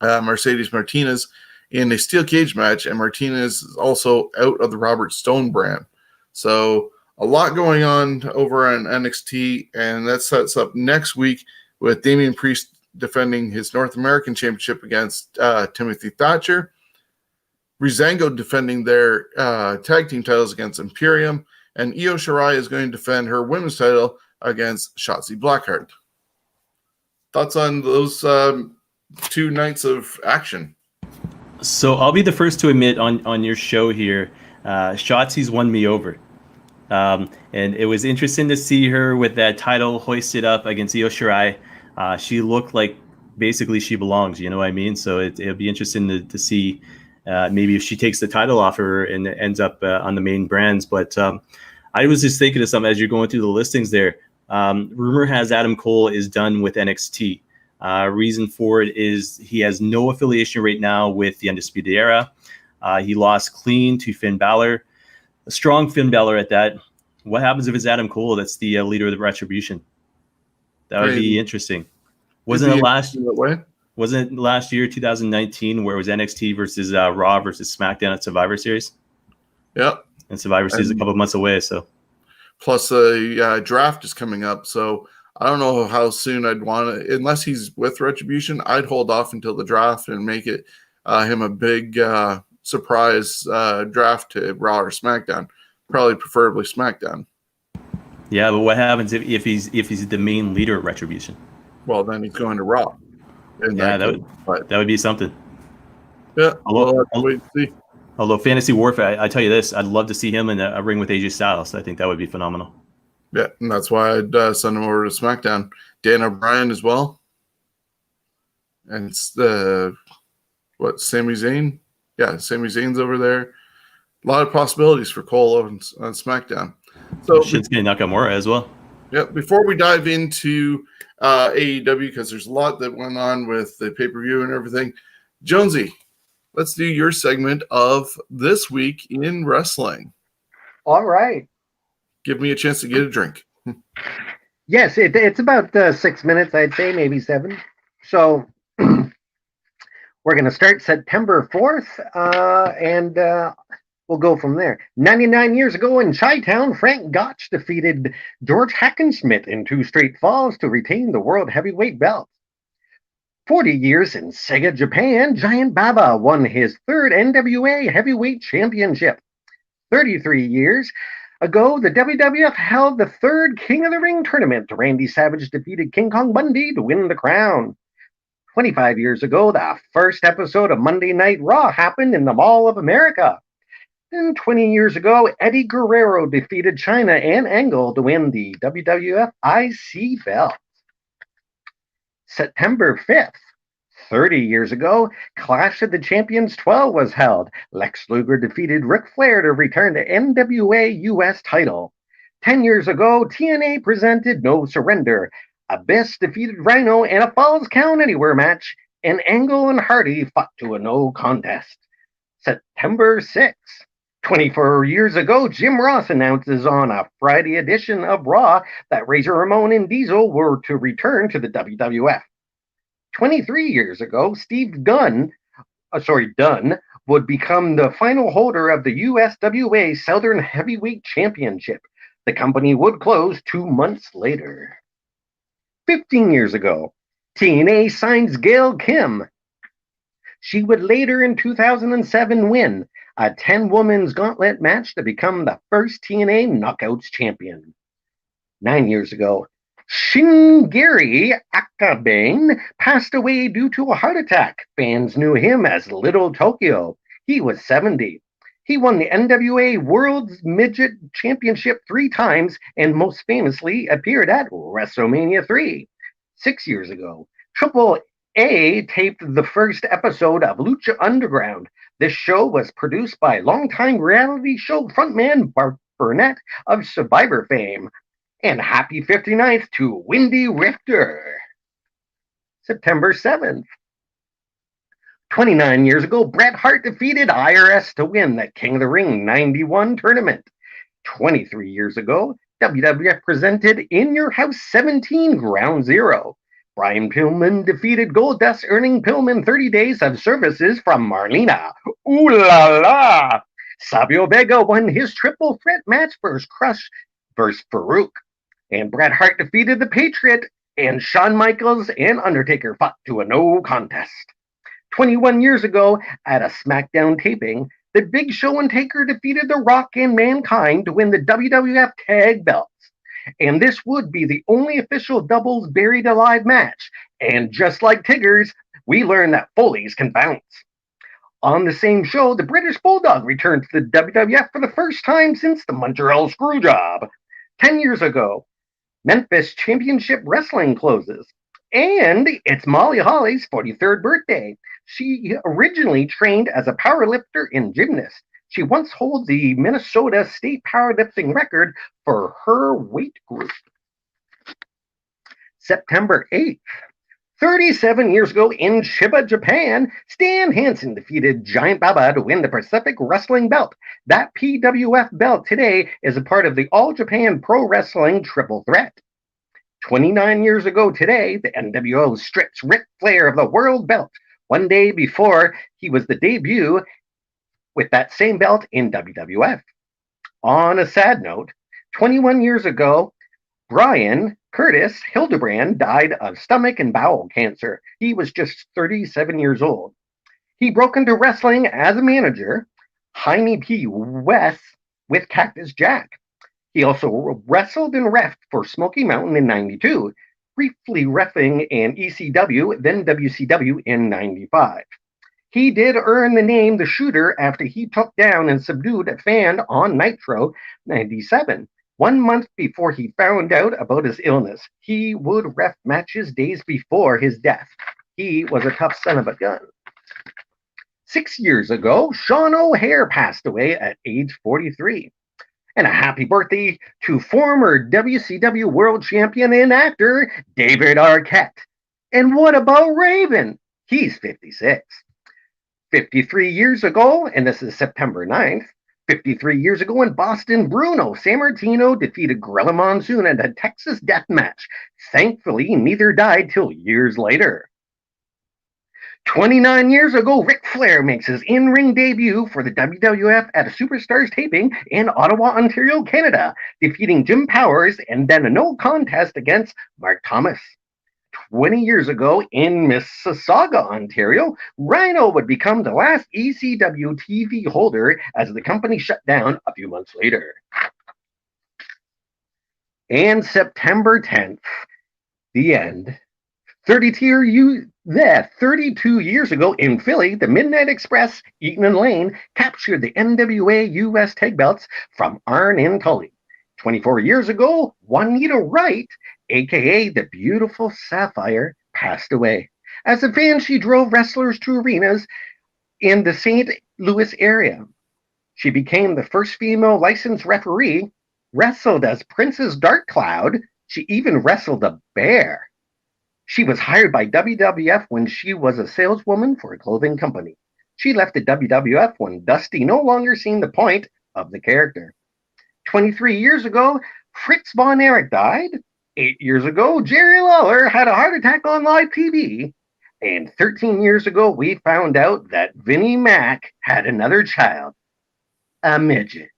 Mercedes Martinez in a steel cage match, and Martinez is also out of the Robert Stone brand. So a lot going on over on NXT, and that sets up next week with Damian Priest defending his North American Championship against Timothy Thatcher, Breezango defending their tag team titles against Imperium, and Io Shirai is going to defend her women's title against Shotzi Blackheart. Thoughts on those 2 nights of action? So I'll be the first to admit on your show here, Shotzi's won me over. And it was interesting to see her with that title hoisted up against Io Shirai. She looked like basically she belongs, you know what I mean? So it'll be interesting to see maybe if she takes the title off her and it ends up on the main brands. But I was just thinking of something as you're going through the listings there. Rumor has Adam Cole is done with NXT. Reason for it is he has no affiliation right now with the Undisputed Era. He lost clean to Finn Balor. A strong Finn Balor at that. What happens if it's Adam Cole that's the leader of the Retribution? That would be interesting. Wasn't it last year, 2019, where it was NXT versus Raw versus SmackDown at Survivor Series? Yep. And Survivor Series is a couple of months away. So, plus the draft is coming up. So I don't know how soon I'd want to, unless he's with Retribution, I'd hold off until the draft and make it him a big surprise draft to Raw or SmackDown. Probably preferably SmackDown. Yeah, but what happens if he's the main leader of Retribution? Well, then he's going to Raw. Yeah, that would be something. Yeah, we'll have to wait and see. Although Fantasy Warfare, I tell you this, I'd love to see him in a ring with AJ Styles. I think that would be phenomenal. Yeah, and that's why I'd send him over to SmackDown. Dan O'Brien as well. And it's Sami Zayn? Yeah, Sami Zayn's over there. A lot of possibilities for Cole on SmackDown. So Shinsuke Nakamura as well. Yeah, before we dive into AEW, because there's a lot that went on with the pay-per-view and everything, Jonesy, let's do your segment of This Week in Wrestling. All right. Give me a chance to get a drink. Yes, it's about 6 minutes, I'd say, maybe 7. So we're going to start September 4th, and we'll go from there. 99 years ago in Chi-Town, Frank Gotch defeated George Hackenschmidt in 2 straight falls to retain the World Heavyweight belt. 40 years in Sega, Japan, Giant Baba won his 3rd NWA Heavyweight Championship. 33 years ago, the WWF held the 3rd King of the Ring tournament. Randy Savage defeated King Kong Bundy to win the crown. 25 years ago, the first episode of Monday Night Raw happened in the Mall of America. And 20 years ago, Eddie Guerrero defeated China and Angle to win the WWF IC belt. September 5th, 30 years ago, Clash of the Champions 12 was held. Lex Luger defeated Ric Flair to return the NWA US title. 10 years ago, TNA presented No Surrender. Abyss defeated Rhino in a Falls Count Anywhere match, and Angle and Hardy fought to a no contest. September 6th, 24 years ago, Jim Ross announces on a Friday edition of Raw that Razor Ramon and Diesel were to return to the WWF. 23 years ago, Steve Dunn would become the final holder of the USWA Southern Heavyweight Championship. The company would close 2 months later. 15 years ago, TNA signs Gail Kim. She would later in 2007 win a 10-women's gauntlet match to become the first TNA Knockouts champion. 9 years ago, Shingeri Akabane passed away due to a heart attack. Fans knew him as Little Tokyo. He was 70. He won the NWA World's Midget Championship 3 times and most famously appeared at WrestleMania 3. 6 years ago, Triple A taped the first episode of Lucha Underground. This show was produced by longtime reality show frontman Bart Burnett of Survivor fame. And happy 59th to Wendy Richter. September 7th. 29 years ago, Bret Hart defeated IRS to win the King of the Ring 91 tournament. 23 years ago, WWF presented In Your House 17 Ground Zero. Brian Pillman defeated Goldust, earning Pillman 30 days of services from Marlena. Ooh la la! Savio Vega won his triple threat match versus Crush versus Farouk. And Bret Hart defeated the Patriot, and Shawn Michaels and Undertaker fought to a no contest. 21 years ago, at a SmackDown taping, the Big Show and Taker defeated The Rock and Mankind to win the WWF Tag Belts. And this would be the only official doubles buried alive match. And just like Tigger's, we learned that Foley's can bounce. On the same show, the British Bulldog returned to the WWF for the first time since the Montreal Screwjob. 10 years ago, Memphis Championship Wrestling closes. And it's Molly Holly's 43rd birthday. She originally trained as a powerlifter and gymnast. She once holds the Minnesota State powerlifting record for her weight group. September 8th. 37 years ago in Chiba, Japan, Stan Hansen defeated Giant Baba to win the Pacific Wrestling belt. That PWF belt today is a part of the All Japan Pro Wrestling Triple Threat. 29 years ago today, the NWO strips Ric Flair of the world belt, one day before he was the debut with that same belt in WWF. On a sad note, 21 years ago, Brian Curtis Hildebrand died of stomach and bowel cancer. He was just 37 years old. He broke into wrestling as a manager, Jaime P. West, with Cactus Jack. He also wrestled and reffed for Smoky Mountain in 92, briefly reffing in ECW, then WCW in 95. He did earn the name The Shooter after he took down and subdued a fan on Nitro 97. 1 month before he found out about his illness, he would ref matches days before his death. He was a tough son of a gun. 6 years ago, Shawn O'Hare passed away at age 43. And a happy birthday to former WCW World Champion and actor David Arquette. And what about Raven? He's 56. 53 years ago, and this is September 9th, 53 years ago in Boston, Bruno Sammartino defeated Gorilla Monsoon in a Texas death match. Thankfully, neither died till years later. 29 years ago, Ric Flair makes his in-ring debut for the WWF at a Superstars taping in Ottawa, Ontario, Canada, defeating Jim Powers and then a no contest against Mark Thomas. 20 years ago in Mississauga, Ontario, Rhino would become the last ECW TV holder as the company shut down a few months later. And September 10th, the end. 32 years ago in Philly, the Midnight Express, Eaton and Lane, captured the NWA US tag belts from Arn and Tully. 24 years ago, Juanita Wright, aka the Beautiful Sapphire, passed away. As a fan, she drove wrestlers to arenas in the St. Louis area. She became the first female licensed referee, wrestled as Princess Dark Cloud. She even wrestled a bear. She was hired by WWF when she was a saleswoman for a clothing company. She left the WWF when Dusty no longer seen the point of the character. 23 years ago, Fritz Von Erich died. 8 years ago, Jerry Lawler had a heart attack on live TV. And 13 years ago, we found out that Vinnie Mac had another child, a midget.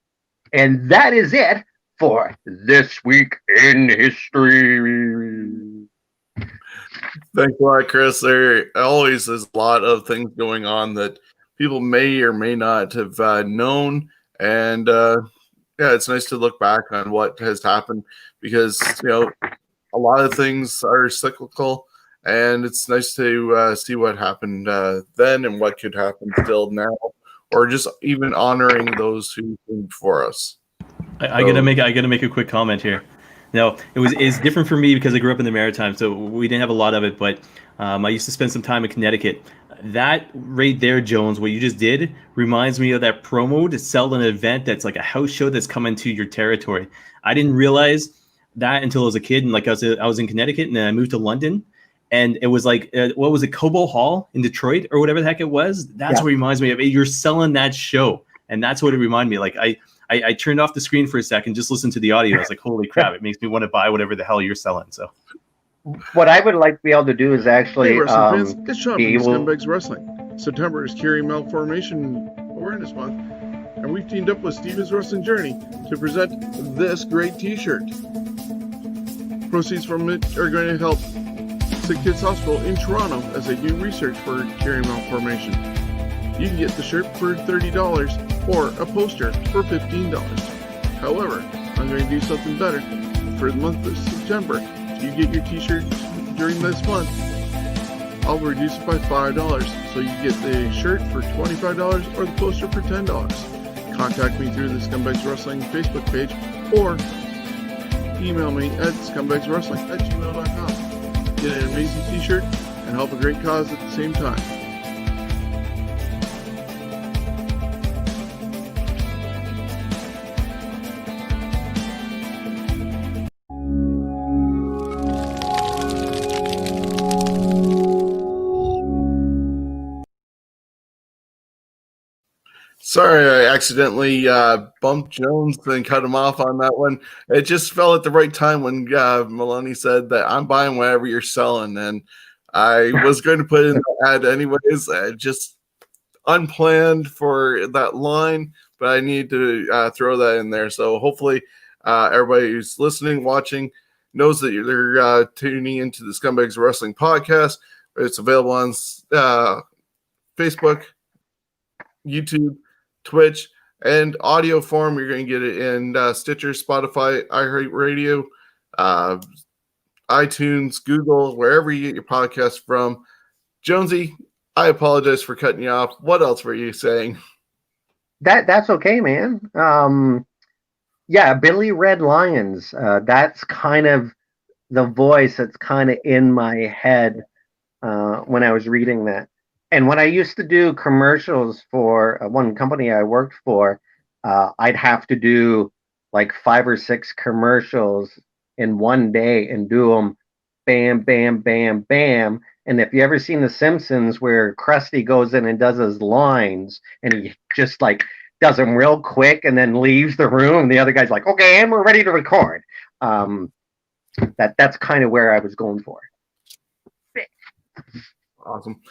And that is it for This Week in History. Thanks a lot, Chris. There always is a lot of things going on that people may or may not have known. And yeah, it's nice to look back on what has happened because, you know, a lot of things are cyclical. And it's nice to see what happened then and what could happen still now, or just even honoring those who came before us. I gotta make a quick comment here. No, it's different for me because I grew up in the Maritimes, so we didn't have a lot of it. But I used to spend some time in Connecticut. That right there, Jones, what you just did reminds me of that promo to sell an event that's like a house show that's coming to your territory. I didn't realize that until I was a kid, and like I was in Connecticut, and then I moved to London, and it was like what was it, Cobo Hall in Detroit or whatever the heck it was. That's what it reminds me of. You're selling that show, and that's what it reminded me. Like I turned off the screen for a second, just listened to the audio. I was like, holy crap, it makes me want to buy whatever the hell you're selling. So what I would like to be able to do is actually hey, wrestling fans, it's Shawn from Scumbags Wrestling. September is Carry Malformation Awareness Month, and we've teamed up with Steven's Wrestling Journey to present this great t-shirt. Proceeds from it are going to help Sick Kids Hospital in Toronto as they do research for carry malformation. You can get the shirt for $30 or a poster for $15. However, I'm going to do something better. For the month of September, if you get your t-shirt during this month, I'll reduce it by $5. So you get the shirt for $25 or the poster for $10. Contact me through the Scumbags Wrestling Facebook page or email me at scumbagswrestling@gmail.com. Get an amazing t-shirt and help a great cause at the same time. Sorry, I accidentally bumped Jones and cut him off on that one. It just fell at the right time when Maloney said that I'm buying whatever you're selling, and I was going to put in the ad anyways. Just unplanned for that line, but I need to throw that in there. So hopefully everybody who's listening, watching, knows that they're tuning into the Scumbags Wrestling podcast. It's available on Facebook, YouTube, Twitch, and audio form. You're going to get it in Stitcher, Spotify, iHeartRadio, iTunes, Google, wherever you get your podcast from. Jonesy, I apologize for cutting you off. What else were you saying? That's okay, man. Yeah, Billy Red Lions. That's kind of the voice that's kind of in my head when I was reading that. And when I used to do commercials for one company I worked for, I'd have to do like 5 or 6 commercials in one day and do them bam, bam, bam, bam. And if you ever seen The Simpsons where Krusty goes in and does his lines and he just like does them real quick and then leaves the room, the other guy's like, okay, and we're ready to record. That's kind of where I was going for. Awesome.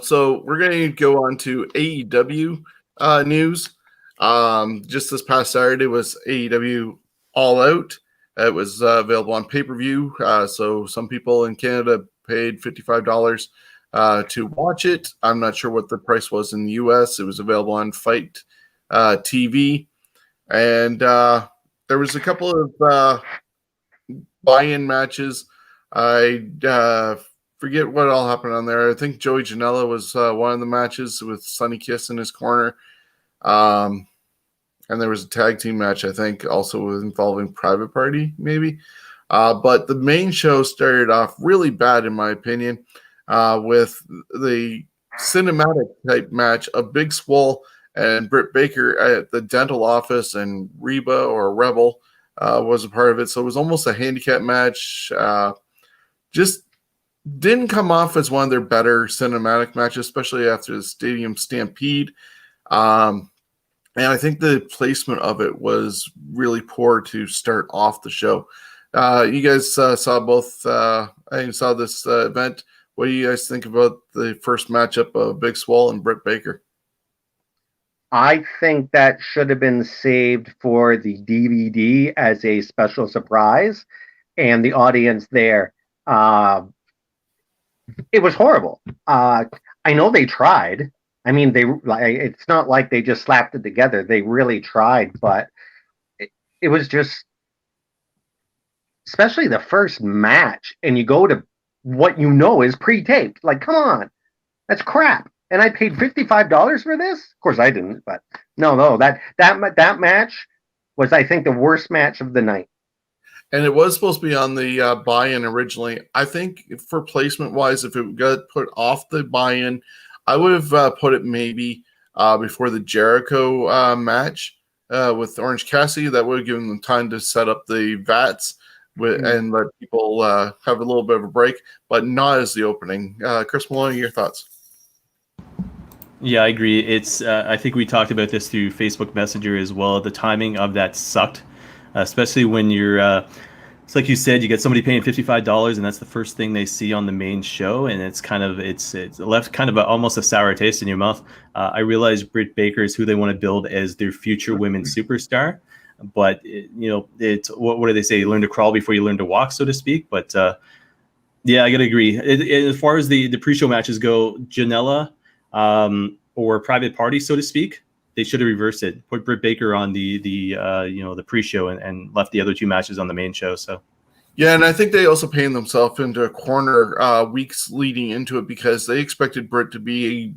So we're going to go on to AEW news. Just this past Saturday was AEW All Out. It was available on pay-per-view. So some people in Canada paid $55 to watch it. I'm not sure what the price was in the US. It was available on Fight TV. And there was a couple of buy-in matches. I forget what all happened on there. I think Joey Janela was one of the matches with Sonny Kiss in his corner. And there was a tag team match, I think, also involving Private Party, maybe. But the main show started off really bad, in my opinion, with the cinematic type match of Big Swole and Britt Baker at the dental office, and Reba or Rebel was a part of it. So it was almost a handicap match. Just didn't come off as one of their better cinematic matches, especially after the Stadium Stampede. And I think the placement of it was really poor to start off the show. You guys saw both. I saw this event. What do you guys think about the first matchup of Big Swole and Britt Baker? I think that should have been saved for the DVD as a special surprise, and the audience there. It was horrible. I know they tried. I mean, it's not like they just slapped it together. They really tried, but it was just, especially the first match, and you go to what you know is pre-taped. Like, come on, that's crap. And I paid $55 for this? Of course I didn't, but no, that match was, I think, the worst match of the night. And it was supposed to be on the buy-in originally. I think for placement-wise, if it got put off the buy-in, I would have put it maybe before the Jericho match with Orange Cassidy. That would have given them time to set up the VATs and let people have a little bit of a break, but not as the opening. Chris Maloney, your thoughts? Yeah, I agree. It's I think we talked about this through Facebook Messenger as well. The timing of that sucked, especially when you're it's like you said, you get somebody paying $55 and that's the first thing they see on the main show, and it's kind of it's left kind of almost a sour taste in your mouth. I realize Britt Baker is who they want to build as their future women's superstar, but it's what do they say? You learn to crawl before you learn to walk, so to speak. But yeah, I gotta agree. As far as the pre-show matches go, Janela or Private Party, so to speak, they should have reversed it. Put Britt Baker on the pre-show and left the other two matches on the main show. So yeah, and I think they also painted themselves into a corner weeks leading into it, because they expected Britt to be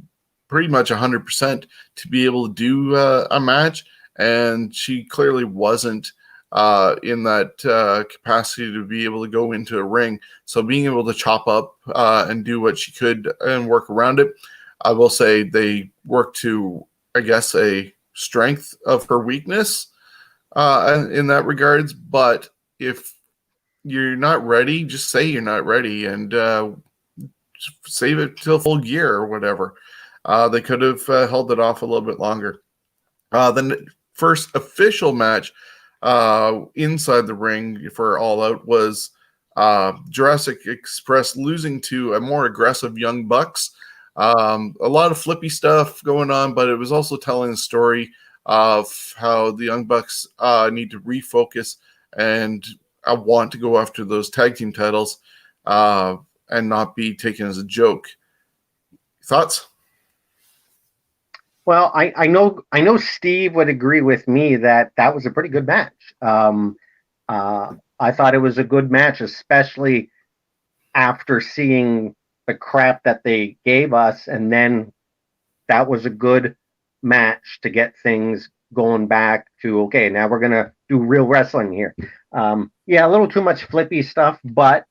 pretty much 100% to be able to do a match, and she clearly wasn't in that capacity to be able to go into a ring. So being able to chop up and do what she could and work around it, I will say they worked to, I guess, a strength of her weakness in that regards. But if you're not ready, just say you're not ready and save it till full gear or whatever. They could have held it off a little bit longer. The first official match inside the ring for All Out was Jurassic Express losing to a more aggressive Young Bucks. A lot of flippy stuff going on, but it was also telling the story of how the Young Bucks need to refocus and want to go after those tag team titles and not be taken as a joke. Thoughts? Well, I know Steve would agree with me that was a pretty good match. I thought it was a good match, especially after seeing the crap that they gave us, and then that was a good match to get things going back to, okay, now we're gonna do real wrestling here. Yeah, a little too much flippy stuff, but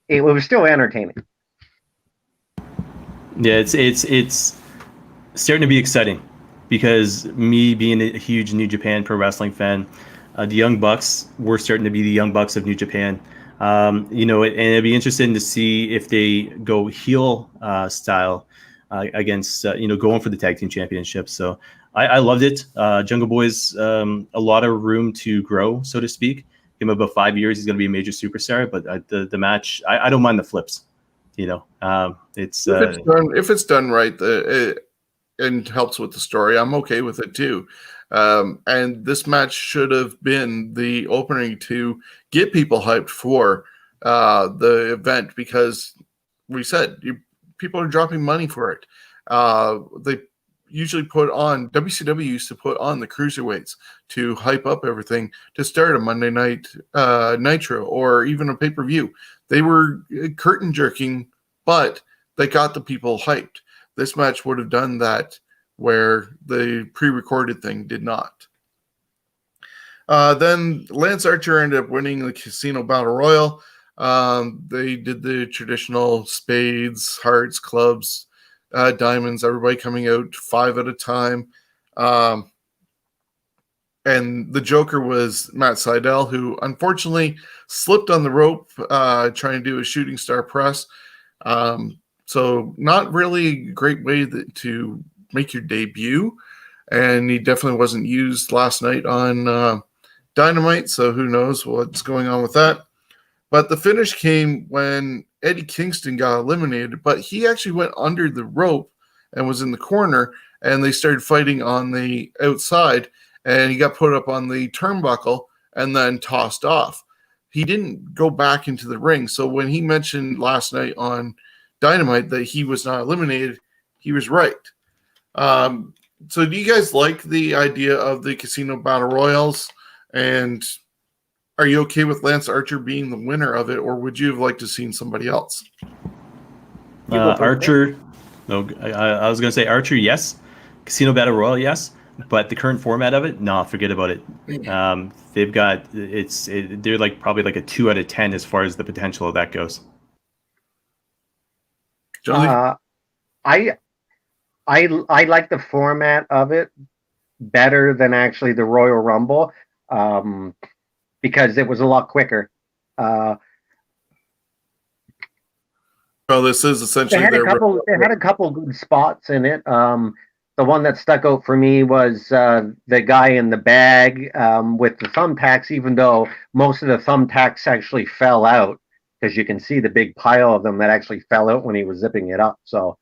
it was still entertaining. Yeah, it's starting to be exciting because me being a huge New Japan Pro Wrestling fan, the Young Bucks were starting to be the Young Bucks of New Japan. And it'd be interesting to see if they go heel style against, going for the tag team championship. So I loved it. Jungle Boy's a lot of room to grow, so to speak. Give him about 5 years, he's going to be a major superstar. But the match, I don't mind the flips. It's if it's done right, and helps with the story, I'm okay with it too. And this match should have been the opening to get people hyped for the event, because we said people are dropping money for it. They usually WCW used to put on the cruiserweights to hype up everything to start a Monday night Nitro or even a pay-per-view. They were curtain jerking, but they got the people hyped. This match would have done that, where the pre-recorded thing did not. Then Lance Archer ended up winning the Casino Battle Royal. They did the traditional spades, hearts, clubs, diamonds, everybody coming out 5 at a time. And the Joker was Matt Sydal, who unfortunately slipped on the rope trying to do a shooting star press. So not really a great way to make your debut. And he definitely wasn't used last night on Dynamite, so who knows what's going on with that. But the finish came when Eddie Kingston got eliminated, but he actually went under the rope and was in the corner, and they started fighting on the outside, and he got put up on the turnbuckle and then tossed off. He didn't go back into the ring. So when he mentioned last night on Dynamite that he was not eliminated, he was right. So do you guys like the idea of the Casino Battle Royals? And are you okay with Lance Archer being the winner of it, or would you have liked to have seen somebody else? Archer, no, I was going to say Archer, yes. Casino Battle Royal, yes. But the current format of it, no, forget about it. They've got they're probably like a 2 out of 10 as far as the potential of that goes. I like the format of it better than actually the Royal Rumble, because it was a lot quicker. Well, this is essentially they had a couple good spots in it. The one that stuck out for me was the guy in the bag with the thumbtacks, even though most of the thumbtacks actually fell out, because you can see the big pile of them that actually fell out when he was zipping it up. So,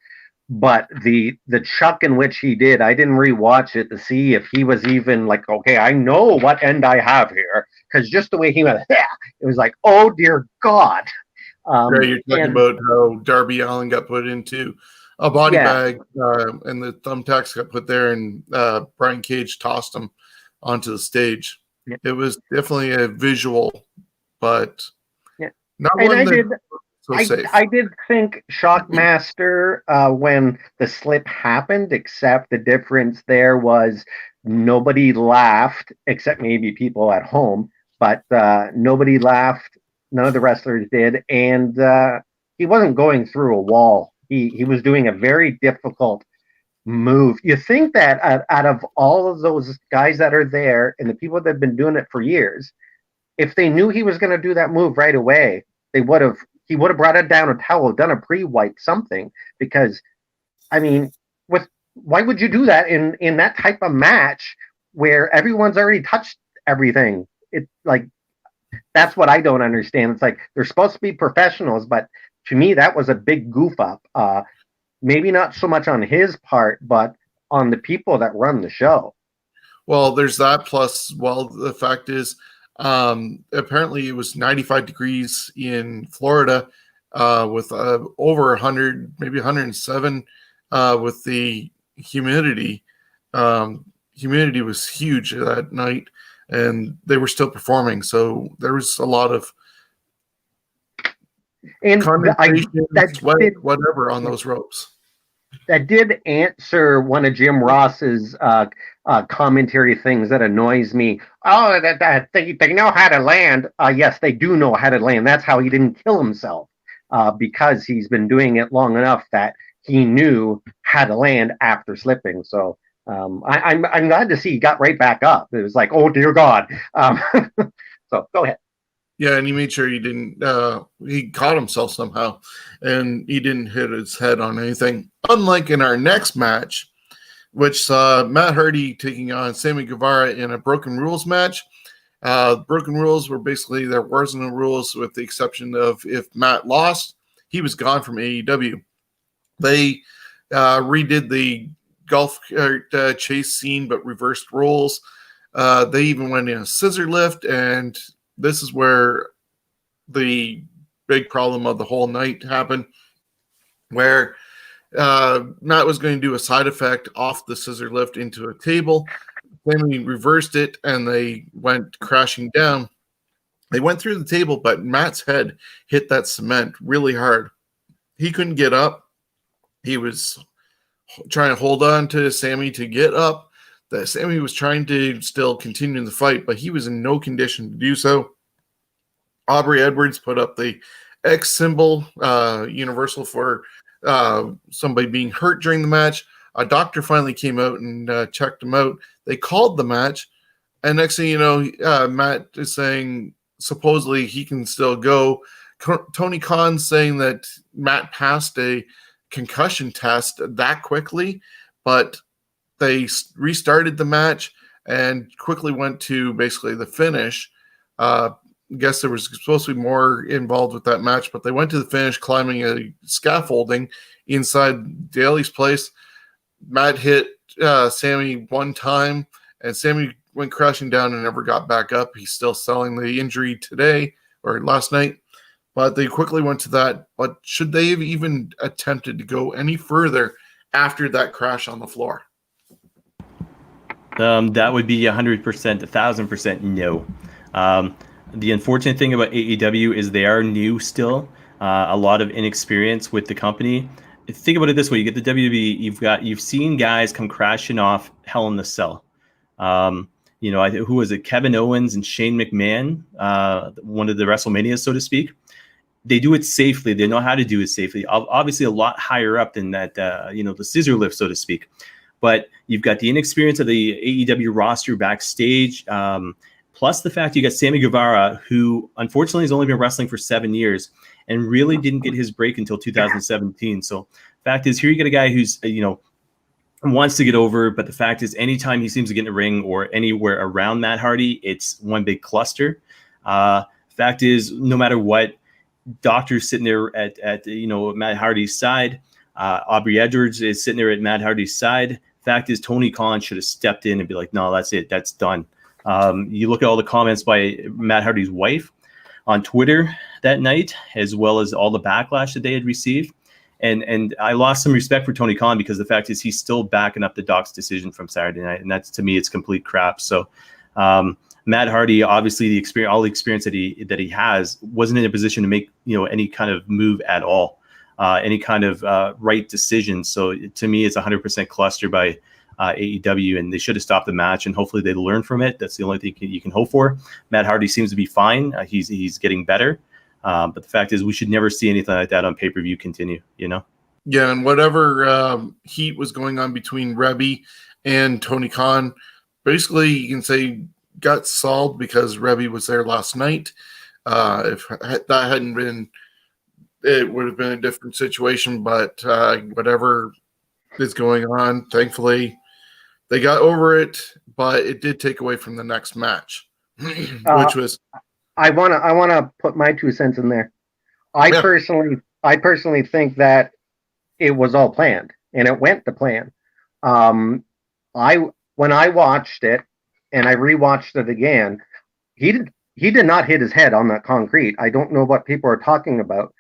but the chuck in which he did, I didn't rewatch it to see if he was even like, okay, I know what end I have here, because just the way he went, yeah, it was like, oh dear God. You're talking about how Darby Allin got put into a body bag, and the thumbtacks got put there, and Brian Cage tossed them onto the stage. Yeah. It was definitely a visual, but not and one I did think Shockmaster when the slip happened, except the difference there was nobody laughed except maybe people at home, but nobody laughed. None of the wrestlers did, and he wasn't going through a wall. He was doing a very difficult move. You think that out of all of those guys that are there and the people that have been doing it for years, if they knew he was going to do that move right away, he would have brought it down a towel, done a pre-wipe, something. Because, I mean, why would you do that in that type of match where everyone's already touched everything? It's like, that's what I don't understand. It's like they're supposed to be professionals, but to me, that was a big goof up. Maybe not so much on his part, but on the people that run the show. Well, there's that. Plus, the fact is, apparently it was 95 degrees in Florida with over 100, maybe 107 with the humidity. Humidity was huge that night, and they were still performing. So there was a lot of sweat, whatever on those ropes. That did answer one of Jim Ross's commentary things that annoys me. Oh, that they know how to land. Yes, they do know how to land. That's how he didn't kill himself, because he's been doing it long enough that he knew how to land after slipping. So I'm glad to see he got right back up. It was like, oh dear God. So go ahead. Yeah, and he made sure he didn't. He caught himself somehow, and he didn't hit his head on anything. Unlike in our next match, which saw Matt Hardy taking on Sammy Guevara in a Broken Rules match. Broken Rules were basically there was no rules, with the exception of if Matt lost, he was gone from AEW. They redid the golf chase scene, but reversed roles. They even went in a scissor lift, and this is where the big problem of the whole night happened, where Matt was going to do a side effect off the scissor lift into a table. Then he reversed it, and they went crashing down. They went through the table, but Matt's head hit that cement really hard. He couldn't get up. He was trying to hold on to Sammy to get up. Sammy was trying to still continue the fight, but he was in no condition to do so. Aubrey Edwards put up the X symbol, universal for somebody being hurt during the match. A doctor finally came out and checked him out. They called the match, and next thing you know, Matt is saying supposedly he can still go. Tony Khan's saying that Matt passed a concussion test that quickly, but they restarted the match and quickly went to basically the finish. I guess there was supposed to be more involved with that match, but they went to the finish climbing a scaffolding inside Daly's place. Matt hit Sammy one time, and Sammy went crashing down and never got back up. He's still selling the injury today or last night, but they quickly went to that. But should they have even attempted to go any further after that crash on the floor? That would be 100%, 1,000% no. The unfortunate thing about AEW is they are new still, a lot of inexperience with the company. Think about it this way: you get the WWE, you've seen guys come crashing off Hell in the Cell. Who was it? Kevin Owens and Shane McMahon, one of the WrestleManias, so to speak. They do it safely. They know how to do it safely. Obviously, a lot higher up than that, the scissor lift, so to speak. But you've got the inexperience of the AEW roster backstage, plus the fact you got Sammy Guevara, who unfortunately has only been wrestling for 7 years and really didn't get his break until 2017. So fact is, here you get a guy who's, wants to get over, but the fact is, anytime he seems to get in a ring or anywhere around Matt Hardy, it's one big cluster. Fact is, no matter what, doctor's sitting there at Matt Hardy's side. Aubrey Edwards is sitting there at Matt Hardy's side. Fact is, Tony Khan should have stepped in and be like, no, that's it. That's done. You look at all the comments by Matt Hardy's wife on Twitter that night, as well as all the backlash that they had received. And I lost some respect for Tony Khan, because the fact is he's still backing up the Doc's decision from Saturday night. And that's, to me, it's complete crap. So Matt Hardy, obviously all the experience that he has, wasn't in a position to make, any kind of move at all. Any kind of right decision. So to me, it's 100% cluster by AEW, and they should have stopped the match, and hopefully they learn from it. That's the only thing you can hope for. Matt Hardy seems to be fine. He's getting better. But the fact is, we should never see anything like that on pay-per-view continue, Yeah, and whatever heat was going on between Rebby and Tony Khan, basically you can say got solved because Rebby was there last night. If that hadn't been, it would have been a different situation, but whatever is going on, thankfully they got over it, but it did take away from the next match, which was. I wanna put my 2 cents in there. I personally think that it was all planned, and it went to plan. When I watched it and I rewatched it again, he did not hit his head on that concrete. I don't know what people are talking about.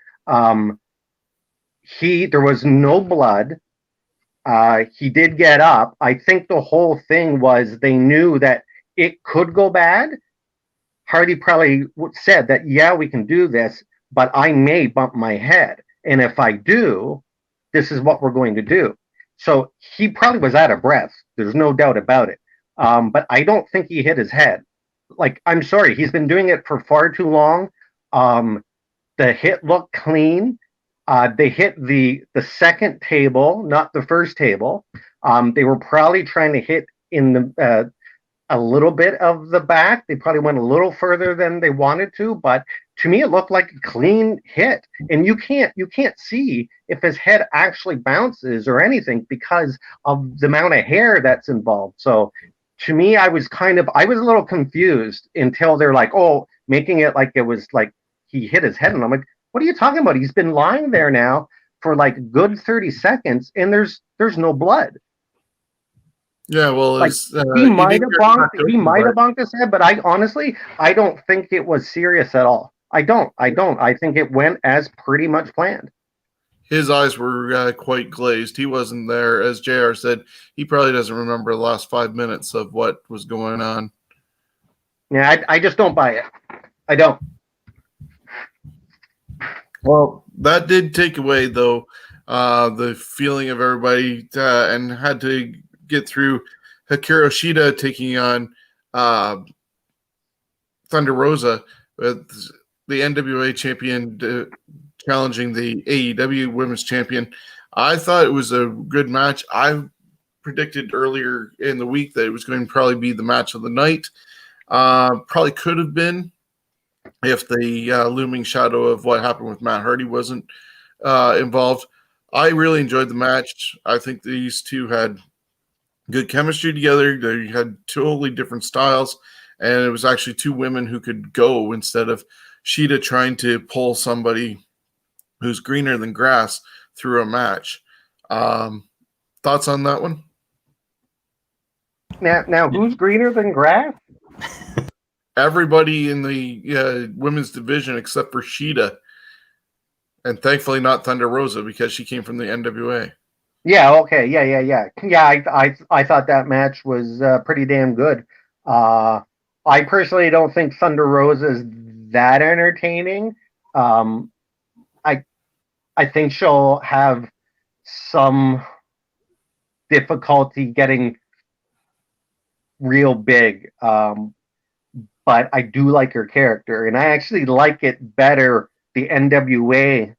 There was no blood. He did get up. I think the whole thing was they knew that it could go bad. Hardy probably said that, yeah, we can do this, but I may bump my head. And if I do, this is what we're going to do. So he probably was out of breath. There's no doubt about it. But I don't think he hit his head. Like, I'm sorry, he's been doing it for far too long. The hit looked clean. They hit the second table, not the first table. They were probably trying to hit in the a little bit of the back. They probably went a little further than they wanted to, but to me it looked like a clean hit. And you can't see if his head actually bounces or anything because of the amount of hair that's involved. So to me, I was a little confused until they're like, oh, making it like it was like he hit his head. And I'm like, what are you talking about? He's been lying there now for like good 30 seconds and there's no blood. Yeah, well, Like he might have bonked his head, but I don't think it was serious at all. I don't. I think it went as pretty much planned. His eyes were quite glazed. He wasn't there. As JR said, he probably doesn't remember the last 5 minutes of what was going on. Yeah, I just don't buy it. I don't. Well, that did take away, though, the feeling of everybody and had to get through Hikaru Shida taking on Thunder Rosa with the NWA champion challenging the AEW Women's Champion. I thought it was a good match. I predicted earlier in the week that it was going to probably be the match of the night. Probably could have been if the looming shadow of what happened with Matt Hardy wasn't involved. I really enjoyed the match. I think these two had good chemistry together. They had totally different styles, and it was actually two women who could go instead of Shida trying to pull somebody who's greener than grass through a match. Thoughts on that one? Now, who's greener than grass? Everybody in the women's division except for Shida, and thankfully not Thunder Rosa because she came from the NWA. Yeah. Okay. Yeah. I thought that match was pretty damn good. I personally don't think Thunder Rosa is that entertaining. I think she'll have some difficulty getting real big. But I do like her character, and I actually like it better, the NWA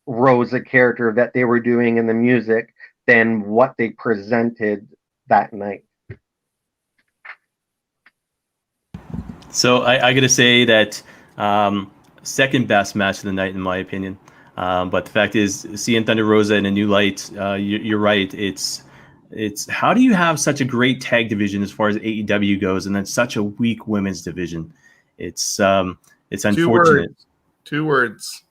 Rosa character that they were doing in the music than what they presented that night. So I got to say that second best match of the night, in my opinion. But the fact is, seeing Thunder Rosa in a new light, you're right. It's how do you have such a great tag division as far as AEW goes, and then such a weak women's division? It's unfortunate. Two words.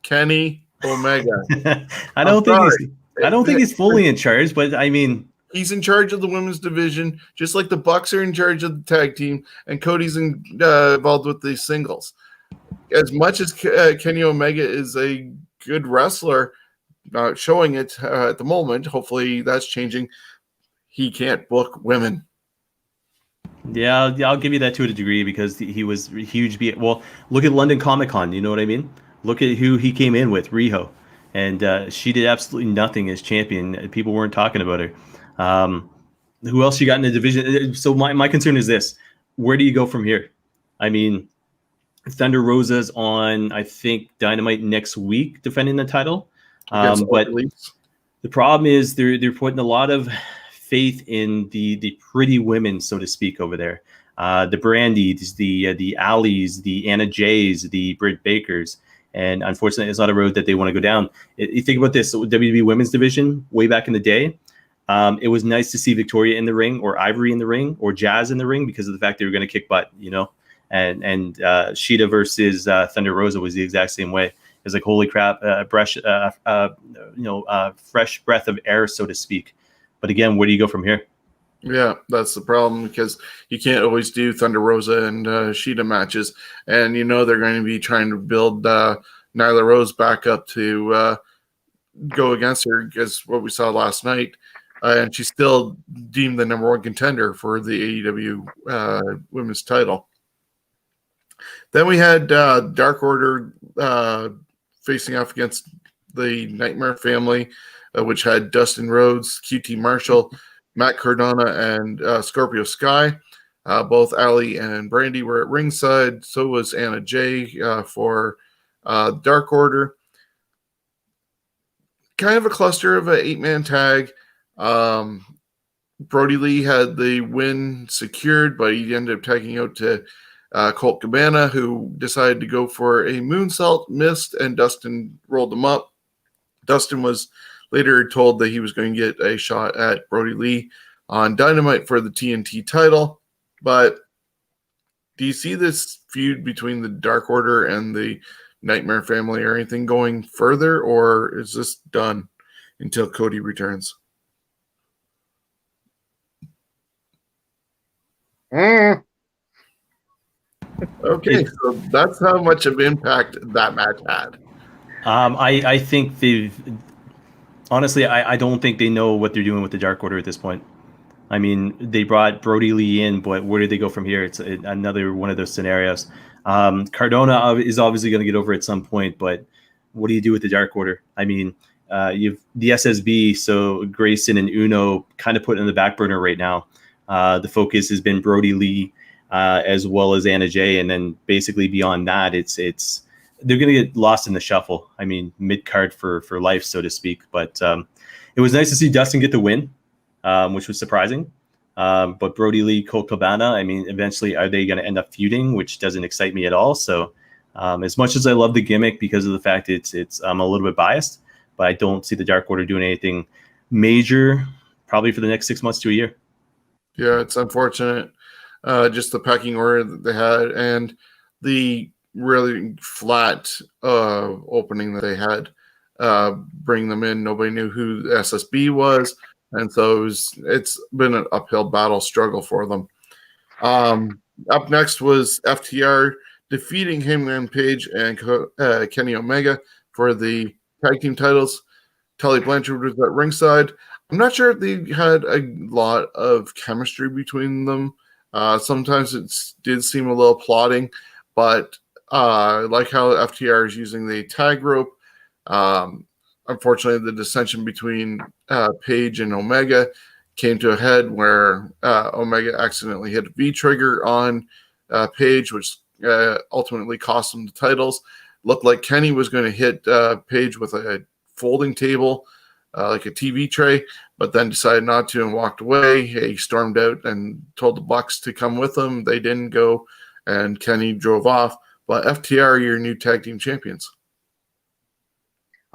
Kenny Omega. I don't think he's fully in charge, but I mean, he's in charge of the women's division, just like the Bucks are in charge of the tag team, and Cody's involved with the singles. As much as Kenny Omega is a good wrestler, not showing it at the moment, hopefully that's changing, he can't book women. Yeah, I'll give you that to a degree because he was huge. Well, look at London Comic Con. You know what I mean? Look at who he came in with, Riho. And she did absolutely nothing as champion. People weren't talking about her. Who else you got in the division? So my concern is this. Where do you go from here? I mean, Thunder Rosa's on, I think, Dynamite next week defending the title. But the problem is they're putting a lot of faith in the pretty women, so to speak, over there. The Brandys, the Allies, the Anna Jays, the Britt Bakers. And unfortunately, it's not a road that they want to go down. You think about this, so WWE Women's Division, way back in the day, it was nice to see Victoria in the ring or Ivory in the ring or Jazz in the ring because of the fact they were going to kick butt, you know? And Shida versus Thunder Rosa was the exact same way. It was like, holy crap, fresh breath of air, so to speak. But again, where do you go from here? Yeah, that's the problem because you can't always do Thunder Rosa and Shida matches. And you know they're going to be trying to build Nyla Rose back up to go against her because what we saw last night. And she's still deemed the number one contender for the AEW women's title. Then we had Dark Order facing off against the Nightmare Family, which had Dustin Rhodes, QT Marshall, Matt Cardona, and Scorpio Sky. Both Ali and Brandy were at ringside. So was Anna Jay for Dark Order. kind of a cluster of an 8-man tag. Brody Lee had the win secured, but he ended up tagging out to Colt Cabana, who decided to go for a moonsault, missed, and Dustin rolled him up. Dustin was later told that he was going to get a shot at Brody Lee on Dynamite for the TNT title. But do you see this feud between the Dark Order and the Nightmare Family or anything going further, or is this done until Cody returns? Okay, so that's how much of impact that match had. I think they've honestly, I don't think they know what they're doing with the Dark Order at this point. I mean, they brought Brody Lee in, but where do they go from here? It's another one of those scenarios. Cardona is obviously going to get over at some point, but what do you do with the Dark Order? I mean, you've the SSB, so Grayson and Uno kind of put in the back burner right now. The focus has been Brody Lee as well as Anna Jay, and then basically beyond that, it's they're going to get lost in the shuffle. I mean, mid card for life, so to speak. But it was nice to see Dustin get the win, which was surprising. But Brody Lee, Colt Cabana, I mean, eventually, are they going to end up feuding, which doesn't excite me at all. So as much as I love the gimmick because of the fact I'm a little bit biased, but I don't see the Dark Order doing anything major probably for the next 6 months to a year. Yeah, it's unfortunate. Just the pecking order that they had and the really flat opening that they had. Bring them in. Nobody knew who the SSB was. And so it's been an uphill battle struggle for them. Up next was FTR defeating Hangman Page and Kenny Omega for the tag team titles. Tully Blanchard was at ringside. I'm not sure if they had a lot of chemistry between them. Sometimes it did seem a little plotting, but like how FTR is using the tag rope. Unfortunately, the dissension between Page and Omega came to a head where Omega accidentally hit a V-trigger on Page, which ultimately cost him the titles. Looked like Kenny was going to hit Page with a folding table, like a TV tray, but then decided not to and walked away. He stormed out and told the Bucks to come with him. They didn't go, and Kenny drove off. But FTR are your new tag team champions.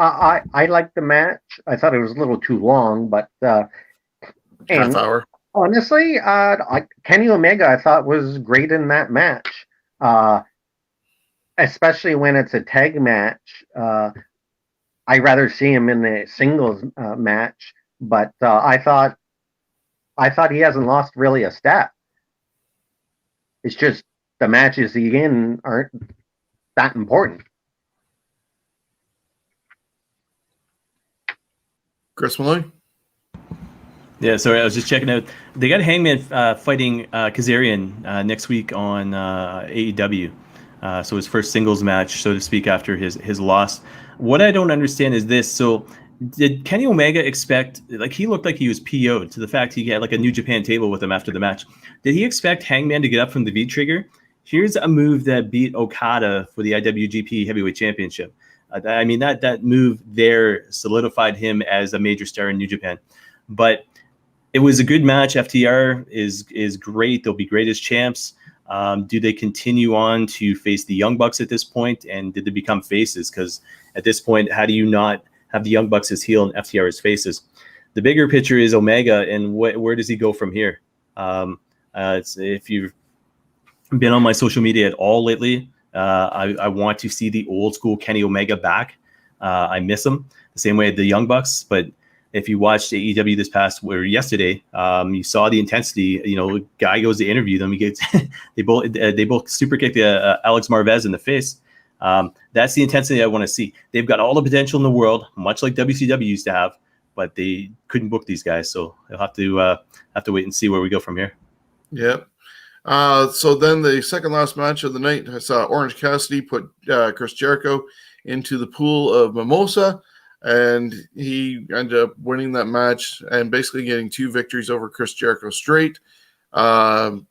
I liked the match. I thought it was a little too long, but Half hour. Honestly, Kenny Omega I thought was great in that match, especially when it's a tag match. I'd rather see him in the singles match, but I thought he hasn't lost really a step. It's just the matches he's in aren't that important. Chris Maloney? Yeah, sorry, I was just checking out. They got Hangman fighting Kazarian next week on AEW. So his first singles match, so to speak, after his loss. What I don't understand is this. So did Kenny Omega expect, like he looked like he was PO'd to the fact he had like a New Japan table with him after the match. Did he expect Hangman to get up from the V-trigger? Here's a move that beat Okada for the IWGP Heavyweight Championship. I mean, that move there solidified him as a major star in New Japan. But it was a good match. FTR is great. They'll be great as champs. Do they continue on to face the Young Bucks at this point? And did they become faces? Because at this point, how do you not have the Young Bucks as heel and FTR as faces? The bigger picture is Omega, and where does he go from here? If you've been on my social media at all lately, I want to see the old school Kenny Omega back. I miss him the same way the Young Bucks. But if you watched AEW this past or yesterday, you saw the intensity. You know, guy goes to interview them. He gets they both super kicked Alex Marvez in the face. That's the intensity I want to see. They've got all the potential in the world, much like WCW used to have, but they couldn't book these guys. So they'll have to wait and see where we go from here. Yep. So then the second last match of the night, I saw Orange Cassidy put Chris Jericho into the pool of Mimosa, and he ended up winning that match and basically getting 2 victories over Chris Jericho straight. Was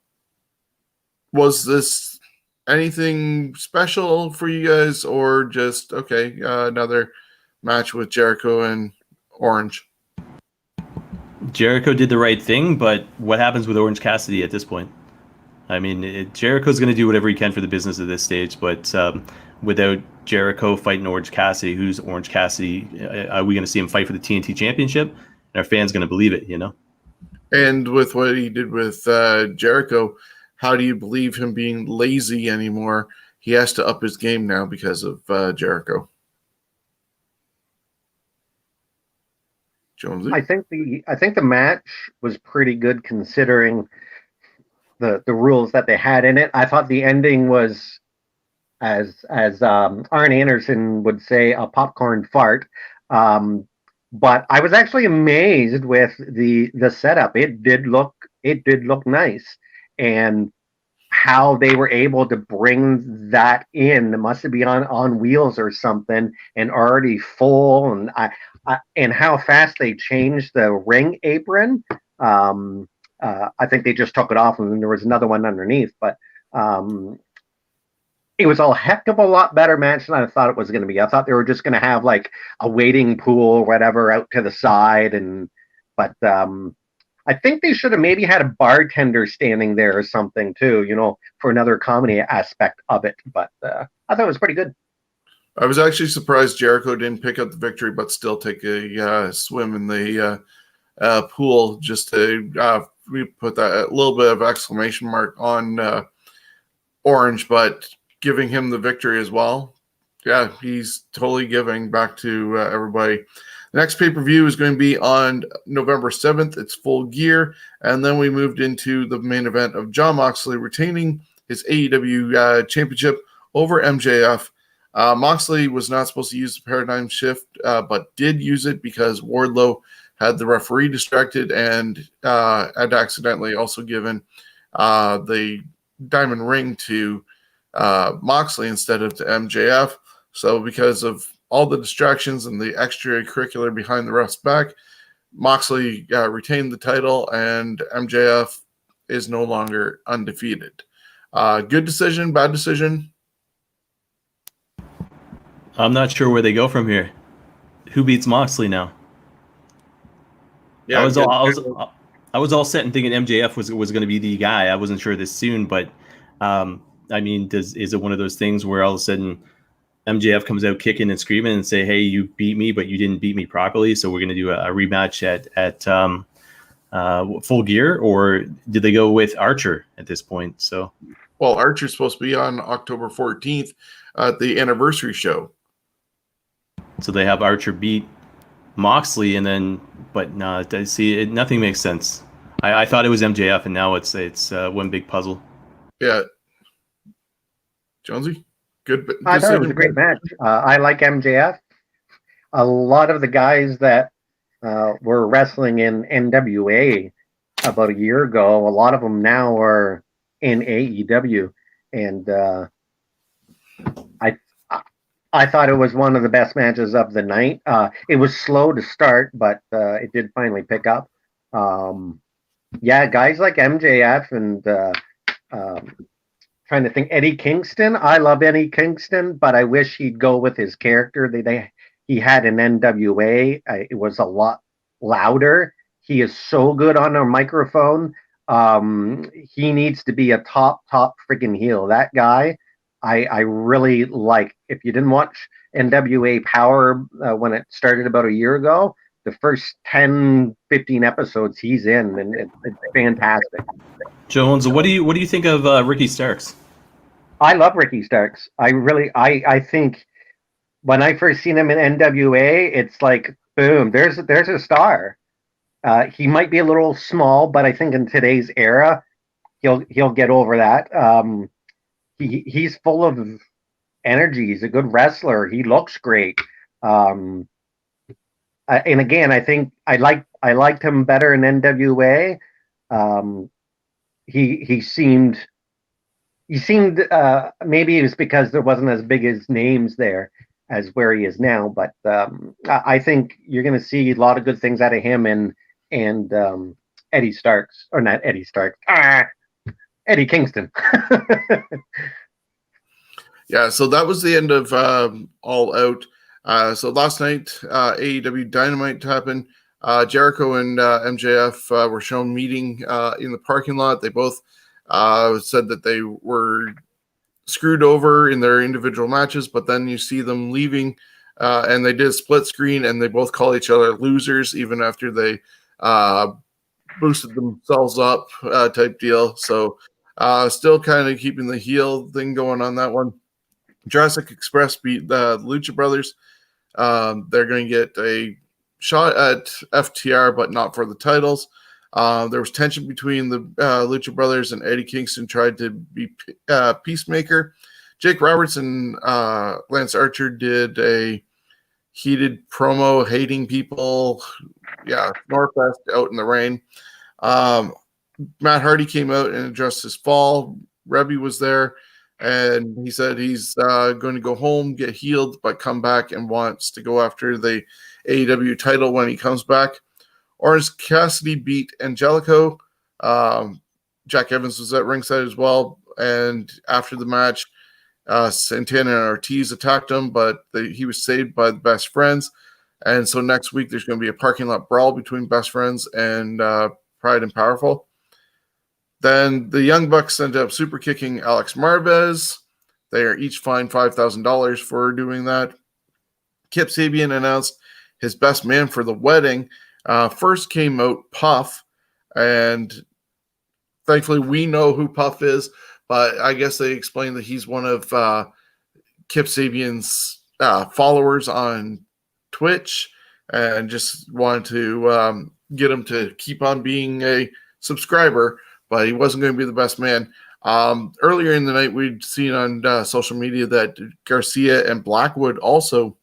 this anything special for you guys, or just, okay, another match with Jericho and Orange. Jericho did the right thing, but what happens with Orange Cassidy at this point? I mean, Jericho's going to do whatever he can for the business at this stage, but without Jericho fighting Orange Cassidy, who's Orange Cassidy? Are we going to see him fight for the TNT Championship? And our fans going to believe it, you know? And with what he did with Jericho, how do you believe him being lazy anymore? He has to up his game now because of Jericho. Jonesy? I think the match was pretty good considering the rules that they had in it. I thought the ending was, as Arn Anderson would say, a popcorn fart. But I was actually amazed with the setup. It did look nice, and how they were able to bring that in. It must be on wheels or something, and already full. And and how fast they changed the ring apron. I think they just took it off, and then there was another one underneath. But it was a heck of a lot better match than I thought it was going to be. I thought they were just going to have like a waiting pool or whatever out to the side, but I think they should have maybe had a bartender standing there or something too, you know, for another comedy aspect of it. But I thought it was pretty good. I was actually surprised Jericho didn't pick up the victory, but still take a swim in the pool just to we put that a little bit of exclamation mark on Orange, but giving him the victory as well. Yeah, he's totally giving back to everybody. The next pay-per-view is going to be on November 7th. It's Full Gear. And then we moved into the main event of Jon Moxley retaining his AEW championship over MJF. Moxley was not supposed to use the paradigm shift, but did use it because Wardlow had the referee distracted and had accidentally also given the diamond ring to Moxley instead of to MJF. So because of all the distractions and the extracurricular behind the ref's back, Moxley retained the title, and MJF is no longer undefeated. Good decision, bad decision? I'm not sure where they go from here. Who beats Moxley now? Yeah, I was all set and thinking MJF was going to be the guy. I wasn't sure this soon, but I mean, is it one of those things where all of a sudden MJF comes out kicking and screaming and say, "Hey, you beat me, but you didn't beat me properly, so we're going to do a rematch at Full Gear," or did they go with Archer at this point? So, well, Archer's supposed to be on October 14th at the anniversary show. So they have Archer beat Moxley, and then, but no, nothing makes sense. I thought it was MJF, and now it's one big puzzle. Yeah, Jonesy, good. I thought it was a great match. I like MJF. A lot of the guys that were wrestling in NWA about a year ago, a lot of them now are in AEW, and I thought it was one of the best matches of the night. It was slow to start, but it did finally pick up. Yeah, guys like MJF and trying to think, Eddie Kingston. I love Eddie Kingston, but I wish he'd go with his character he had in NWA. It was a lot louder. He is so good on a microphone. He needs to be a top freaking heel. That guy, I really like. If you didn't watch NWA Power when it started about a year ago, the first 10, 15 episodes he's in, and it's fantastic. Jones, what do you think of Ricky Starks? I love Ricky Starks. I think when I first seen him in NWA, it's like, boom, there's a star. He might be a little small, but I think in today's era, he'll get over that. He's full of energy. He's a good wrestler. He looks great. And again, I think I liked him better in NWA. He seemed maybe it was because there wasn't as big as names there as where he is now. But I think you're going to see a lot of good things out of him and Eddie Starks, or not Eddie Starks. Eddie Kingston. Yeah, so that was the end of All Out. So last night, AEW Dynamite happened. Jericho and MJF were shown meeting in the parking lot. They both said that they were screwed over in their individual matches, but then you see them leaving, and they did a split screen, and they both call each other losers even after they boosted themselves up type deal. So still kind of keeping the heel thing going on that one. Jurassic Express beat the Lucha Brothers. They're going to get a shot at FTR, but not for the titles. There was tension between the Lucha Brothers, and Eddie Kingston tried to be peacemaker. Jake Roberts and Lance Archer did a heated promo hating people. Yeah, Northwest out in the rain. Matt Hardy came out and addressed his fall. Rebby was there, and he said he's going to go home, get healed, but come back and wants to go after the AEW title when he comes back. Orange Cassidy beat Angelico. Jack Evans was at ringside as well. And after the match, Santana and Ortiz attacked him, but he was saved by the Best Friends. And so next week, there's going to be a parking lot brawl between Best Friends and Pride and Powerful. Then the Young Bucks ended up super kicking Alex Marvez. They are each fined $5,000 for doing that. Kip Sabian announced his best man for the wedding. First came out Puff, and thankfully we know who Puff is, but I guess they explained that he's one of Kip Sabian's followers on Twitch, and just wanted to get him to keep on being a subscriber, but he wasn't going to be the best man. Earlier in the night, we'd seen on social media that Garcia and Blackwood also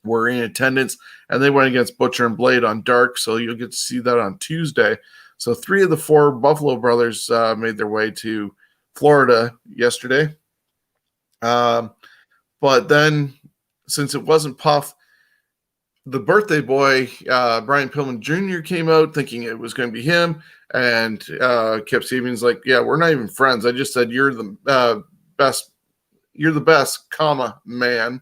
were in attendance, and they went against Butcher and Blade on Dark, so you'll get to see that on Tuesday. So 3 of the 4 Buffalo brothers made their way to Florida yesterday. But then, since it wasn't Puff, the birthday boy, Brian Pillman Jr., came out thinking it was going to be him, and Kip Sabian's like, yeah, we're not even friends. I just said you're the best, comma, man.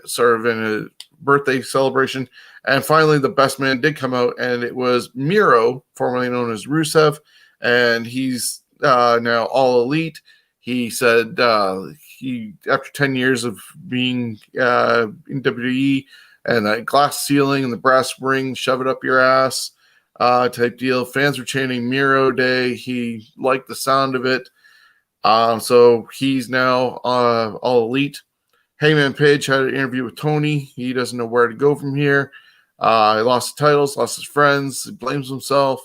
Sort of in a birthday celebration. And finally, the best man did come out, and it was Miro, formerly known as Rusev, and he's now all elite. He said he, after 10 years of being in WWE, and that glass ceiling and the brass ring, shove it up your ass type deal, fans were chanting Miro Day. He liked the sound of it. So he's now all elite. Hangman Page had an interview with Tony. He doesn't know where to go from here. He lost the titles, lost his friends. He blames himself.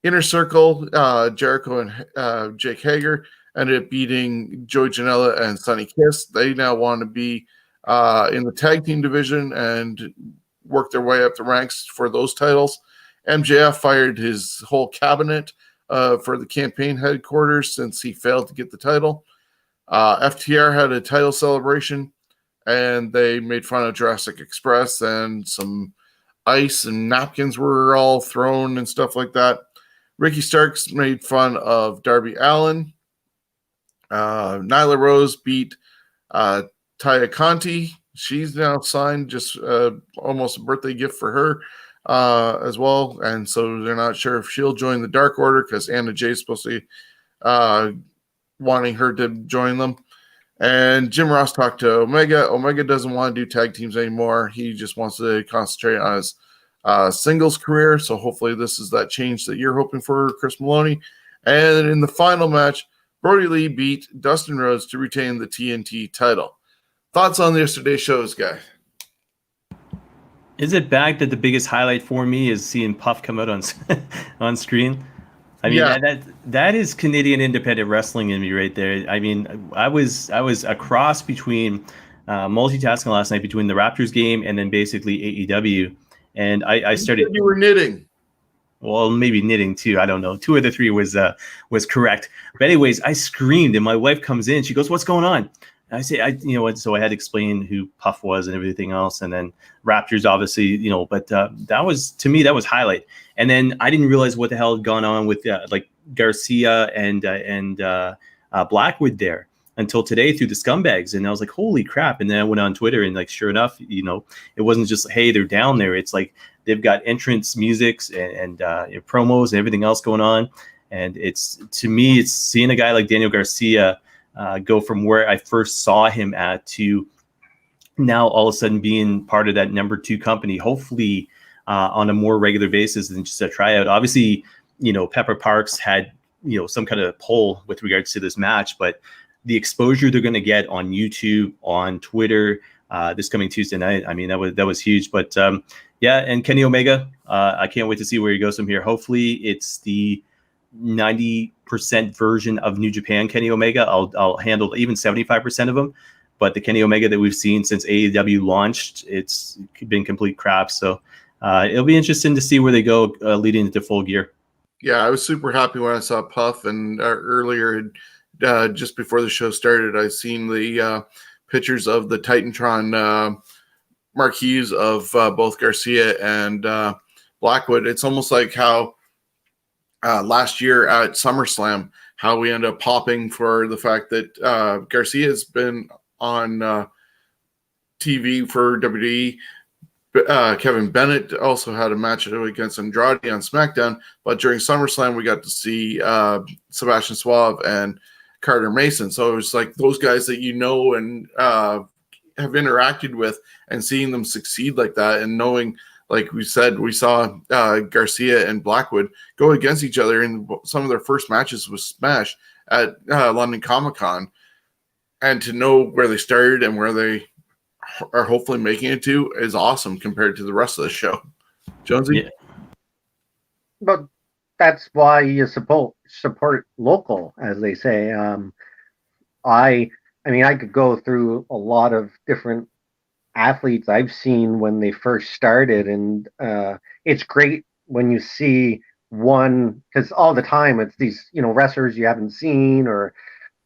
Inner Circle, Jericho and Jake Hager ended up beating Joey Janela and Sonny Kiss. They now want to be in the tag team division and work their way up the ranks for those titles. MJF fired his whole cabinet for the campaign headquarters since he failed to get the title. FTR had a title celebration, and they made fun of Jurassic Express, and some ice and napkins were all thrown and stuff like that. Ricky Starks made fun of Darby Allin. Nyla Rose beat Taya Conti. She's now signed, just almost a birthday gift for her as well. And so they're not sure if she'll join the Dark Order, because Anna Jay's supposed to be wanting her to join them. And Jim Ross talked to Omega. Omega doesn't want to do tag teams anymore. He just wants to concentrate on his singles career. So hopefully this is that change that you're hoping for, Chris Maloney. And in the final match, Brody Lee beat Dustin Rhodes to retain the TNT title. Thoughts on yesterday's shows, guy? Is it bad that the biggest highlight for me is seeing Puff come out on screen? I mean, yeah. that is Canadian independent wrestling in me right there. I mean, I was a cross between multitasking last night between the Raptors game and then basically AEW, and I started. You were knitting. Well, maybe knitting too. I don't know. 2 of the 3 was correct. But anyways, I screamed, and my wife comes in. She goes, "What's going on?" And I say, so I had to explain who Puff was and everything else, and then Raptors, obviously, But that was, to me, that was highlight. And then I didn't realize what the hell had gone on with like Garcia and Blackwood there. until today through the Scumbags, and I was like, holy crap! And then I went on Twitter, and like, sure enough, it wasn't just hey, they're down there. It's like they've got entrance musics and promos and everything else going on. And it's, to me, it's seeing a guy like Daniel Garcia go from where I first saw him at to now all of a sudden being part of that number 2 company, hopefully on a more regular basis than just a tryout. Obviously, Pepper Parks had, some kind of pull with regards to this match, but the exposure they're going to get on YouTube, on Twitter, this coming Tuesday night, I mean, that was huge. But yeah, and Kenny Omega, I can't wait to see where he goes from here. Hopefully it's the 90% version of New Japan Kenny Omega. I'll handle even 75% of them. But the Kenny Omega that we've seen since AEW launched, it's been complete crap. So it'll be interesting to see where they go leading into Full Gear. Yeah, I was super happy when I saw Puff, and earlier, just before the show started, I seen the pictures of the Titantron marquees of both Garcia and Blackwood. It's almost like how last year at SummerSlam, how we end up popping for the fact that Garcia has been on TV for WWE. Kevin Bennett also had a match against Andrade on SmackDown, but during SummerSlam, we got to see Sebastian Suave and Carter Mason. So it was like those guys that and have interacted with, and seeing them succeed like that, and knowing, like we said, we saw Garcia and Blackwood go against each other in some of their first matches with Smash at London Comic-Con, and to know where they started and where they are hopefully making it to is awesome compared to the rest of the show. Jonesy? Yeah. But that's why you support local, as they say. I mean, I could go through a lot of different athletes I've seen when they first started, and it's great when you see one, because all the time it's these wrestlers you haven't seen or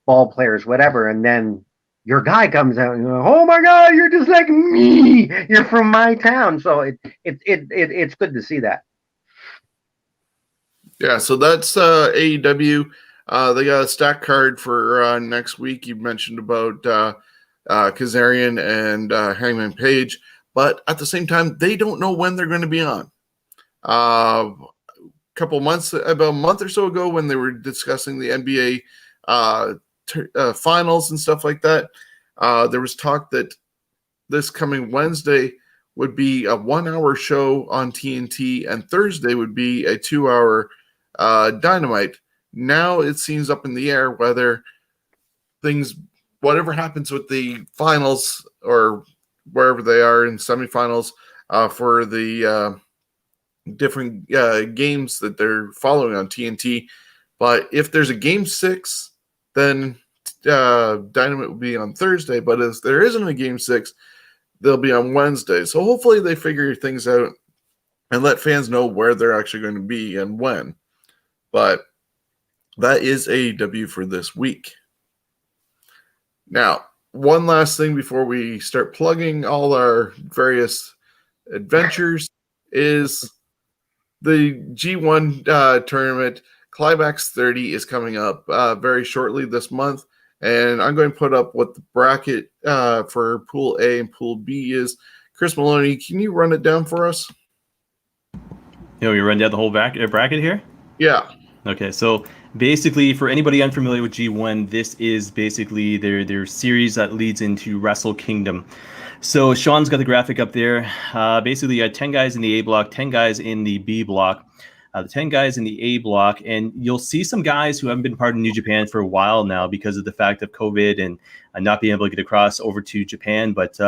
ball players, whatever, and then your guy comes out and you're like, oh my God, you're just like me. You're from my town. So it's good to see that. Yeah, so that's AEW. They got a stack card for next week. You mentioned about Kazarian and Hangman Page, but at the same time, they don't know when they're going to be on. About a month or so ago, when they were discussing the NBA finals and stuff like that, there was talk that this coming Wednesday would be a 1-hour show on TNT, and Thursday would be a 2-hour Dynamite. Now it seems up in the air whether whatever happens with the finals or wherever they are in semifinals for the different games that they're following on TNT. But if there's a game 6, then Dynamite will be on Thursday. But if there isn't a game 6, they'll be on Wednesday. So hopefully they figure things out and let fans know where they're actually going to be and when. But that is AEW for this week. Now, one last thing before we start plugging all our various adventures is the G1 tournament. Climax 30 is coming up very shortly this month, and I'm going to put up what the bracket for Pool A and Pool B is. Chris Maloney, can you run it down for us? You run down the whole bracket here? Yeah. Okay, so basically, for anybody unfamiliar with G1, this is basically their series that leads into Wrestle Kingdom. So Shawn's got the graphic up there. Basically, you got 10 guys in the A block, 10 guys in the B block. The 10 guys in the A block, and you'll see some guys who haven't been part of New Japan for a while now because of the fact of COVID and not being able to get across over to Japan. But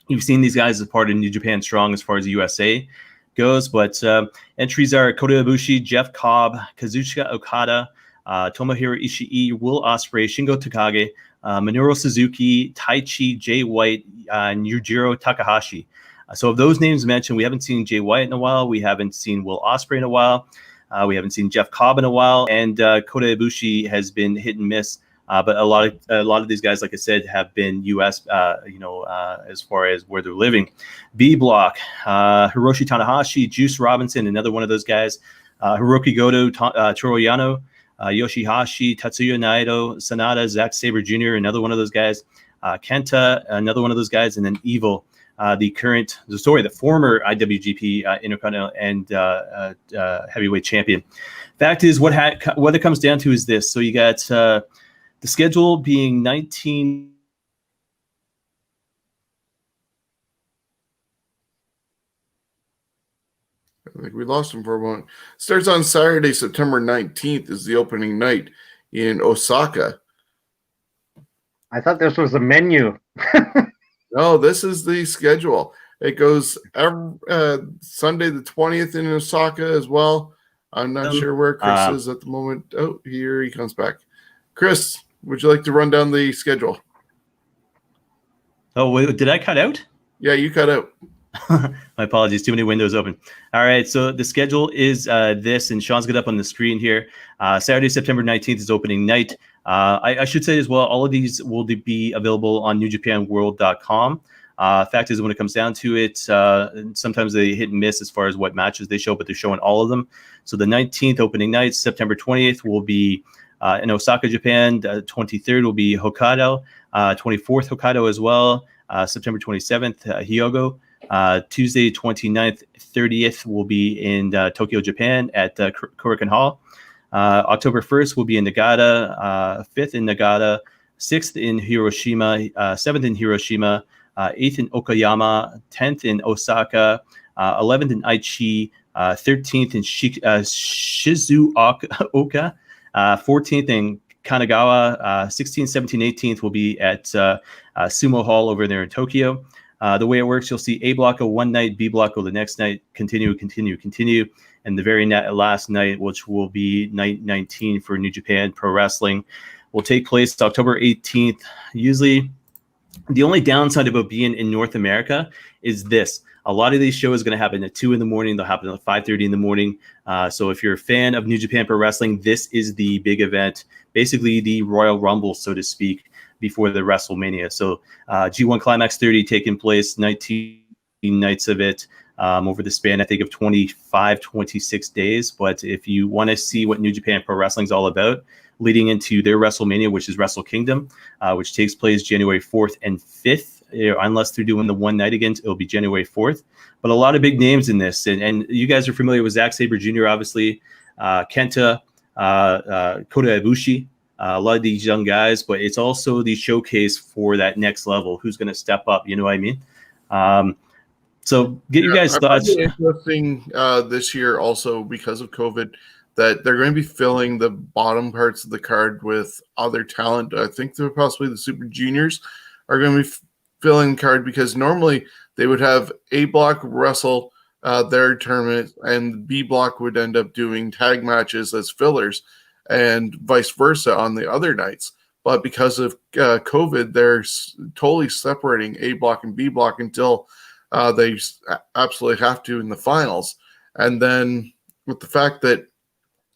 you've seen these guys as part of New Japan Strong as far as the USA goes. But entries are Kota Ibushi, Jeff Cobb, Kazuchika Okada, Tomohiro Ishii, Will Ospreay, Shingo Takagi, Minoru Suzuki, Taichi, Jay White, and Yujiro Takahashi. So of those names mentioned, we haven't seen Jay White in a while. We haven't seen Will Ospreay in a while. We haven't seen Jeff Cobb in a while. And Kota Ibushi has been hit and miss. But a lot of these guys, like I said, have been U.S. As far as where they're living. B block, Hiroshi Tanahashi, Juice Robinson, another one of those guys. Hiroki Goto, Toru Yano, Yoshihashi, Tatsuya Naito, Sanada, Zack Sabre Jr., another one of those guys, Kenta, another one of those guys, and then Evil, the former IWGP Intercontinental and heavyweight champion. Fact is, what it comes down to is this. So you got the schedule being 19. I think we lost him for a moment. Starts on Saturday, September 19th is the opening night in Osaka. I thought this was a menu. No, this is the schedule. It goes Sunday the 20th in Osaka as well. I'm not sure where Chris is at the moment. Oh, here he comes back. Chris, would you like to run down the schedule? Oh, wait, did I cut out? Yeah, you cut out. My apologies. Too many windows open. All right. So the schedule is this, and Sean's got up on the screen here. Saturday, September 19th is opening night. I should say as well, all of these will be available on NewJapanWorld.com. Fact is, when it comes down to it, sometimes they hit and miss as far as what matches they show, but they're showing all of them. So the 19th opening night, September 20th will be in Osaka, Japan. 23rd will be Hokkaido. 24th, Hokkaido as well. September 27th, Hyogo. Tuesday 29th, 30th will be in Tokyo, Japan at Korakuen Hall. October 1st will be in Nagata, 5th in Nagata, 6th in Hiroshima, 7th in Hiroshima, 8th in Okayama, 10th in Osaka, 11th in Aichi, 13th in Shizuoka, 14th in Kanagawa, 16th, 17th, 18th will be at Sumo Hall over there in Tokyo. The way it works, you'll see A block go one night, B block go the next night, continue. And the very last night, which will be night 19 for New Japan Pro Wrestling, will take place October 18th. Usually, the only downside about being in North America is this. A lot of these shows are going to happen at 2 in the morning. They'll happen at 5:30 in the morning. So if you're a fan of New Japan Pro Wrestling, this is the big event, basically the Royal Rumble, so to speak, before the WrestleMania. So G1 Climax 30 taking place, 19 nights of it over the span, I think, of 25, 26 days. But if you want to see what New Japan Pro Wrestling is all about, leading into their WrestleMania, which is Wrestle Kingdom, which takes place January 4th and 5th. Unless they're doing the one night again, it'll be January 4th. But a lot of big names in this. And you guys are familiar with Zack Sabre Jr., obviously, Kenta, Kota Ibushi, a lot of these young guys. But it's also the showcase for that next level. Who's going to step up? You know what I mean? So get you guys' thoughts. Interesting this year also because of COVID that they're going to be filling the bottom parts of the card with other talent. I think they're possibly the Super Juniors are going to be filling the card because normally they would have A block wrestle their tournament and B block would end up doing tag matches as fillers and vice versa on the other nights. But because of COVID, they're totally separating A block and B block until they absolutely have to in the finals. And then with the fact that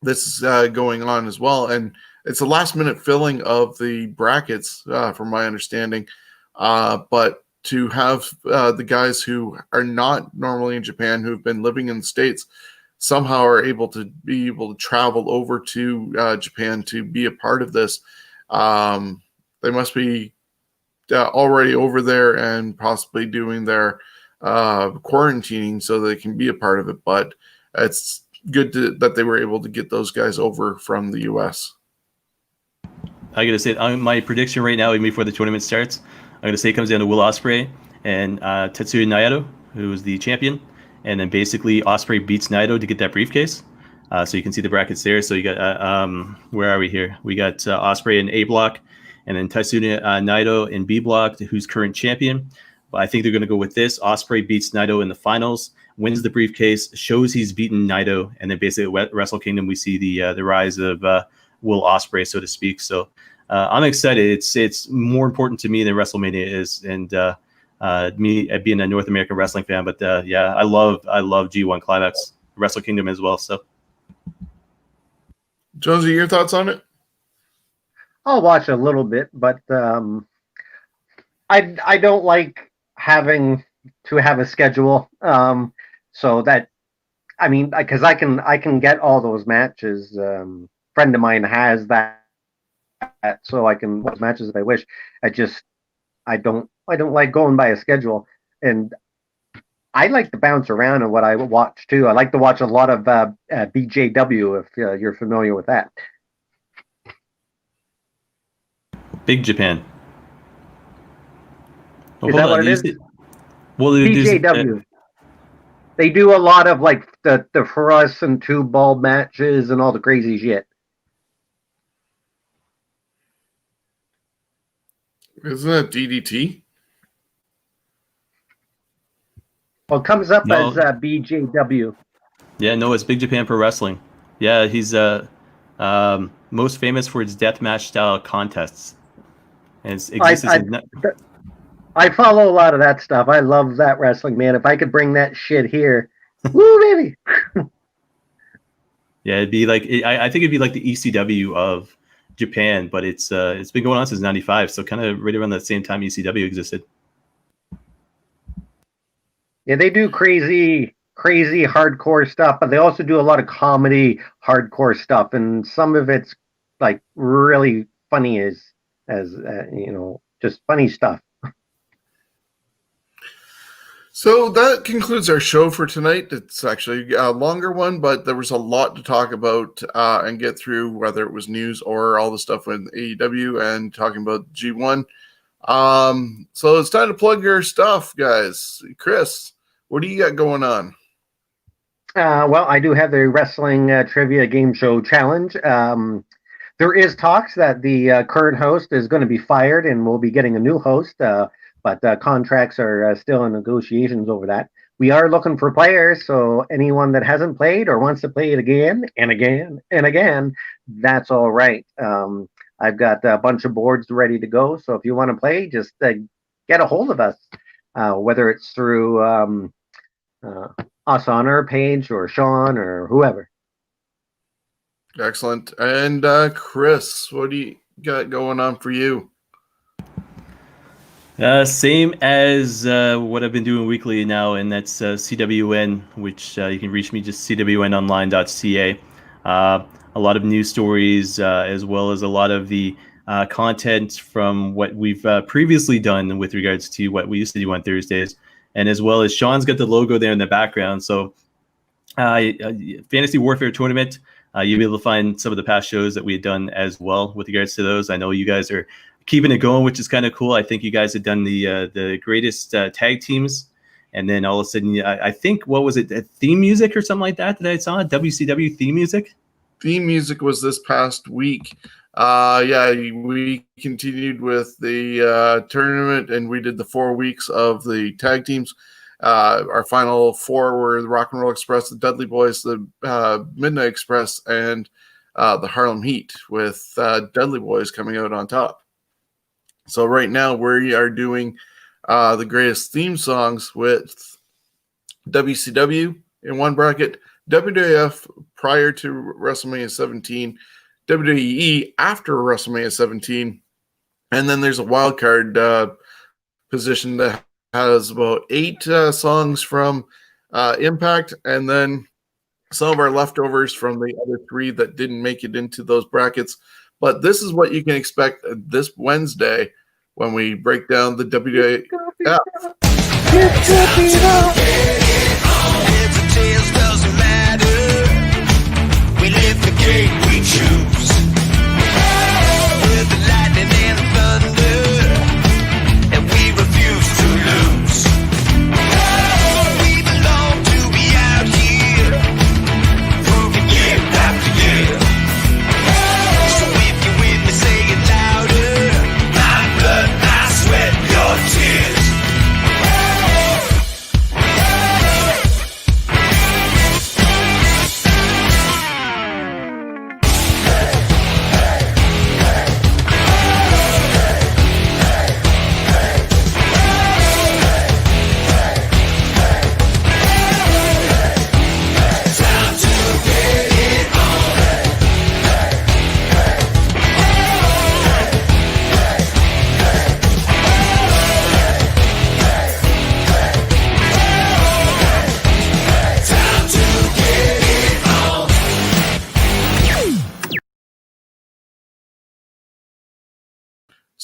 this is going on as well, and it's a last-minute filling of the brackets, from my understanding. But to have the guys who are not normally in Japan, who've been living in the States, somehow are able to travel over to Japan to be a part of this. They must be already over there and possibly doing their quarantining so they can be a part of it. But it's good that they were able to get those guys over from the U.S. I gotta say, my prediction right now, even before the tournament starts, I'm gonna say it comes down to Will Ospreay and Tetsuya Naito, who is the champion, and then basically Ospreay beats Naito to get that briefcase. So you can see the brackets there. So you got where are we here? We got Ospreay in A block, and then Tetsuya Naito in B block, who's current champion. But I think they're gonna go with this. Ospreay beats Naito in the finals, wins the briefcase, shows he's beaten Naito, and then basically at Wrestle Kingdom we see the rise of Will Ospreay, so to speak. So I'm excited. It's more important to me than WrestleMania is, and me being a North American wrestling fan. But yeah, I love G1 Climax, Wrestle Kingdom as well. So, Jonesy, your thoughts on it? I'll watch a little bit, but I don't like having to have a schedule. So that, I mean, because I can get all those matches from friend of mine has that, so I can watch matches if I wish. I don't like going by a schedule, and I like to bounce around on what I watch too. I like to watch a lot of BJW, if you're familiar with that. Big Japan. Is that what it is? Well, BJW. They do a lot of like the for us and 2 ball matches and all the crazy shit. Isn't that DDT? Well, it comes up as BJW. Yeah, no, it's Big Japan Pro Wrestling. Yeah, he's most famous for his deathmatch style contests. And I follow a lot of that stuff. I love that wrestling, man. If I could bring that shit here, woo, baby. Yeah, it'd be like I think it'd be like the ECW of Japan, but it's been going on since '95, so kind of right around the same time ECW existed. Yeah, they do crazy hardcore stuff, but they also do a lot of comedy hardcore stuff, and some of it's like really funny as just funny stuff. So that concludes our show for tonight. It's actually a longer one, but there was a lot to talk about and get through, whether it was news or all the stuff with AEW and talking about G1. So it's time to plug your stuff, guys. Chris, what do you got going on? Well, I do have the wrestling trivia game show challenge. There is talks that the current host is going to be fired and we'll be getting a new host, but contracts are still in negotiations over that. We are looking for players, so anyone that hasn't played or wants to play it again and again and again, that's all right. I've got a bunch of boards ready to go, so if you want to play, just get a hold of us, whether it's through us on our page or Shawn or whoever. Excellent. And Chris, what do you got going on for you? Same as what I've been doing weekly now, and that's CWN, which you can reach me just cwnonline.ca. A lot of news stories, as well as a lot of the content from what we've previously done with regards to what we used to do on Thursdays, and as well as Shawn's got the logo there in the background. So Fantasy Warfare Tournament, you'll be able to find some of the past shows that we had done as well with regards to those. I know you guys are keeping it going, which is kind of cool. I think you guys had done the greatest tag teams, and then all of a sudden, I think, what was it, theme music or something like that I saw? WCW theme music? Theme music was this past week. Yeah, we continued with the tournament, and we did the 4 weeks of the tag teams. Our final 4 were the Rock and Roll Express, the Dudley Boys, the Midnight Express, and the Harlem Heat, with Dudley Boys coming out on top. So right now we are doing the greatest theme songs with WCW in one bracket, WWF prior to WrestleMania 17, WWE after WrestleMania 17, and then there's a wild card position that has about 8 songs from Impact, and then some of our leftovers from the other 3 that didn't make it into those brackets. But this is what you can expect this Wednesday when we break down the WWF. We live the game we choose. With the lightning and the thunder, and we refuse to lose. We belong to be out here, proving year after year. So if you're with me, say it louder. My blood, my sweat, your tears.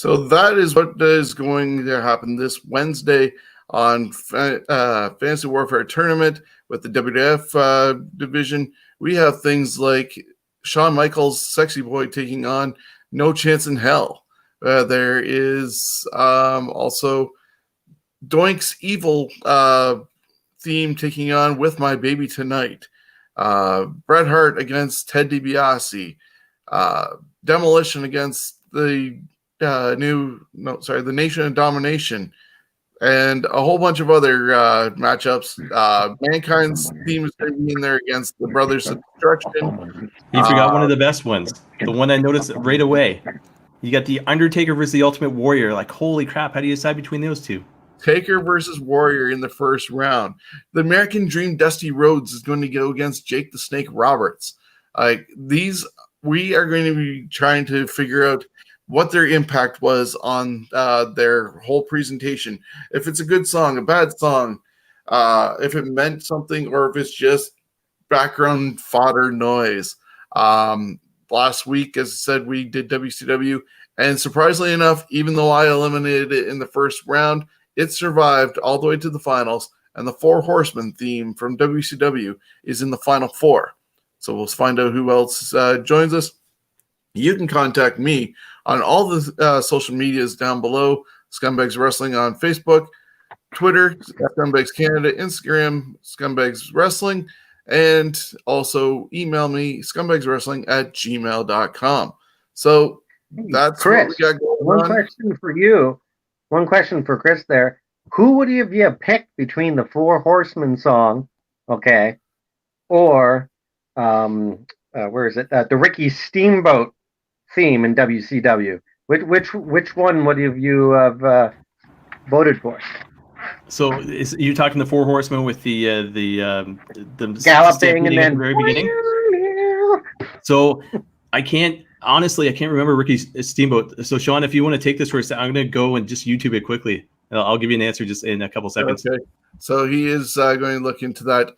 So that is what is going to happen this Wednesday on Fantasy Warfare Tournament with the WWF division. We have things like Shawn Michaels, Sexy Boy, taking on No Chance in Hell. There is also Doink's Evil theme taking on With My Baby Tonight. Bret Hart against Ted DiBiase. Demolition against the the Nation of Domination, and a whole bunch of other matchups. Mankind's team is going to be in there against the Brothers of Destruction. You forgot one of the best ones. The one I noticed right away. You got the Undertaker versus the Ultimate Warrior. Like, holy crap! How do you decide between those two? Taker versus Warrior in the first round. The American Dream Dusty Rhodes is going to go against Jake the Snake Roberts. These, we are going to be trying to figure out what their impact was on their whole presentation. If it's a good song, a bad song, if it meant something, or if it's just background fodder noise. Last week, as I said, we did WCW, and surprisingly enough, even though I eliminated it in the first round, it survived all the way to the finals, and the Four Horsemen theme from WCW is in the final four. So we'll find out who else joins us. You can contact me on all the social medias down below. Scumbags Wrestling on Facebook, Twitter, Scumbags Canada, Instagram, Scumbags Wrestling, and also email me, scumbagswrestling@gmail.com. So that's Chris, what we got going one on. question for you. One question for Chris there. Who would you have picked between the Four Horsemen song, okay, or where is it? The Ricky Steamboat theme in WCW. Which one would you have voted for? So you're talking the Four Horsemen with the galloping and then very beginning. So I can't remember Ricky Steamboat. So Shawn, if you want to take this for a second, I'm going to go and just YouTube it quickly. I'll give you an answer just in a couple seconds. Okay. So he is going to look into that.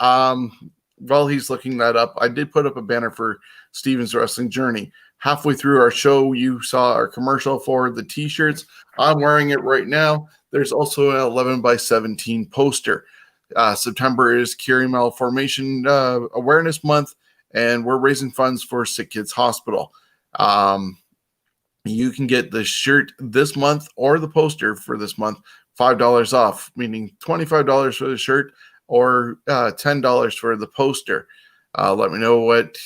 While he's looking that up, I did put up a banner for Steven's Wrestling Journey. Halfway through our show, you saw our commercial for the t-shirts. I'm wearing it right now. There's also an 11x17 poster. September is Curie Malformation Awareness Month, and we're raising funds for Sick Kids Hospital. You can get the shirt this month or the poster for this month, $5 off, meaning $25 for the shirt or $10 for the poster. Let me know what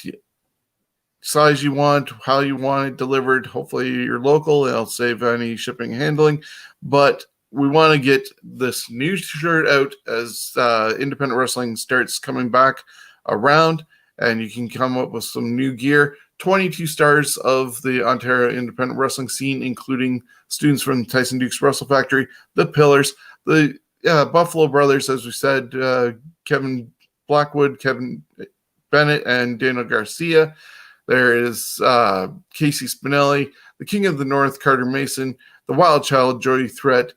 size you want, how you want it delivered. Hopefully you're local and I'll save any shipping and handling. But we want to get this new shirt out as independent wrestling starts coming back around, and you can come up with some new gear. 22 stars of the Ontario independent wrestling scene, including students from Tyson Duke's Wrestle Factory, the Pillars, the Buffalo Brothers, as we said, Kevin Blackwood, Kevin Bennett, and Daniel Garcia. There is Casey Spinelli, the King of the North, Carter Mason, the Wild Child, Jody Threat,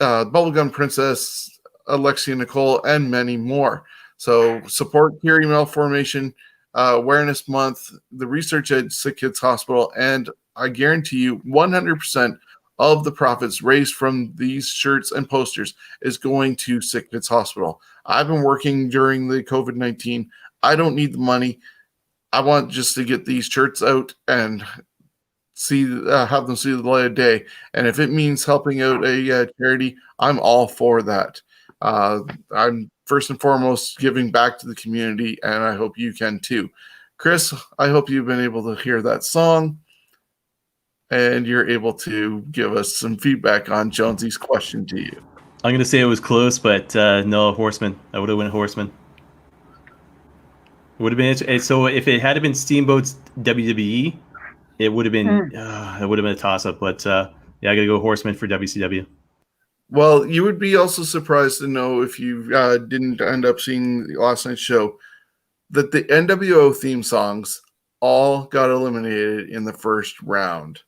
Bubblegum Princess, Alexia Nicole, and many more. So support Curie Malformation Awareness Month, the research at Sick Kids Hospital, and I guarantee you 100% of the profits raised from these shirts and posters is going to Sick Kids Hospital. I've been working during the COVID-19. I don't need the money. I want just to get these shirts out and have them see the light of day. And if it means helping out a charity, I'm all for that. I'm first and foremost giving back to the community, and I hope you can too. Chris, I hope you've been able to hear that song and you're able to give us some feedback on Jonesy's question to you. I'm going to say it was close, but no, Horseman. I would have went Horseman. It would have been so if it had been Steamboat's WWE, it would have been a toss-up. But yeah, I got to go Horseman for WCW. Well, you would be also surprised to know, if you didn't end up seeing last night's show, that the NWO theme songs all got eliminated in the first round.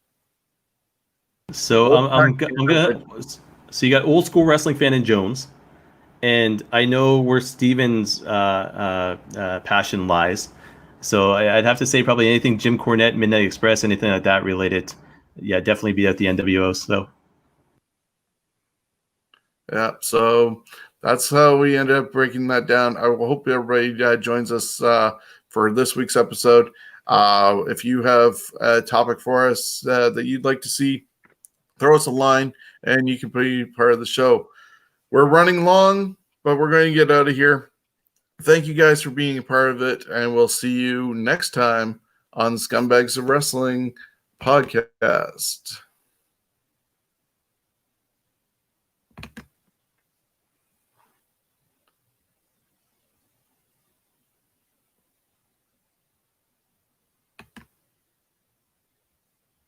So I'm gonna. So you got old school wrestling fan in Jones, and I know where Steven's passion lies. So I'd have to say probably anything Jim Cornette, Midnight Express, anything like that related. yeah, definitely beat out the NWO. So Yeah, so that's how we ended up breaking that down. I hope everybody joins us for this week's episode. If you have a topic for us that you'd like to see, throw us a line and you can be part of the show. We're running long, but we're going to get out of here. Thank you guys for being a part of it, and we'll see you next time on the Scumbags of Wrestling podcast.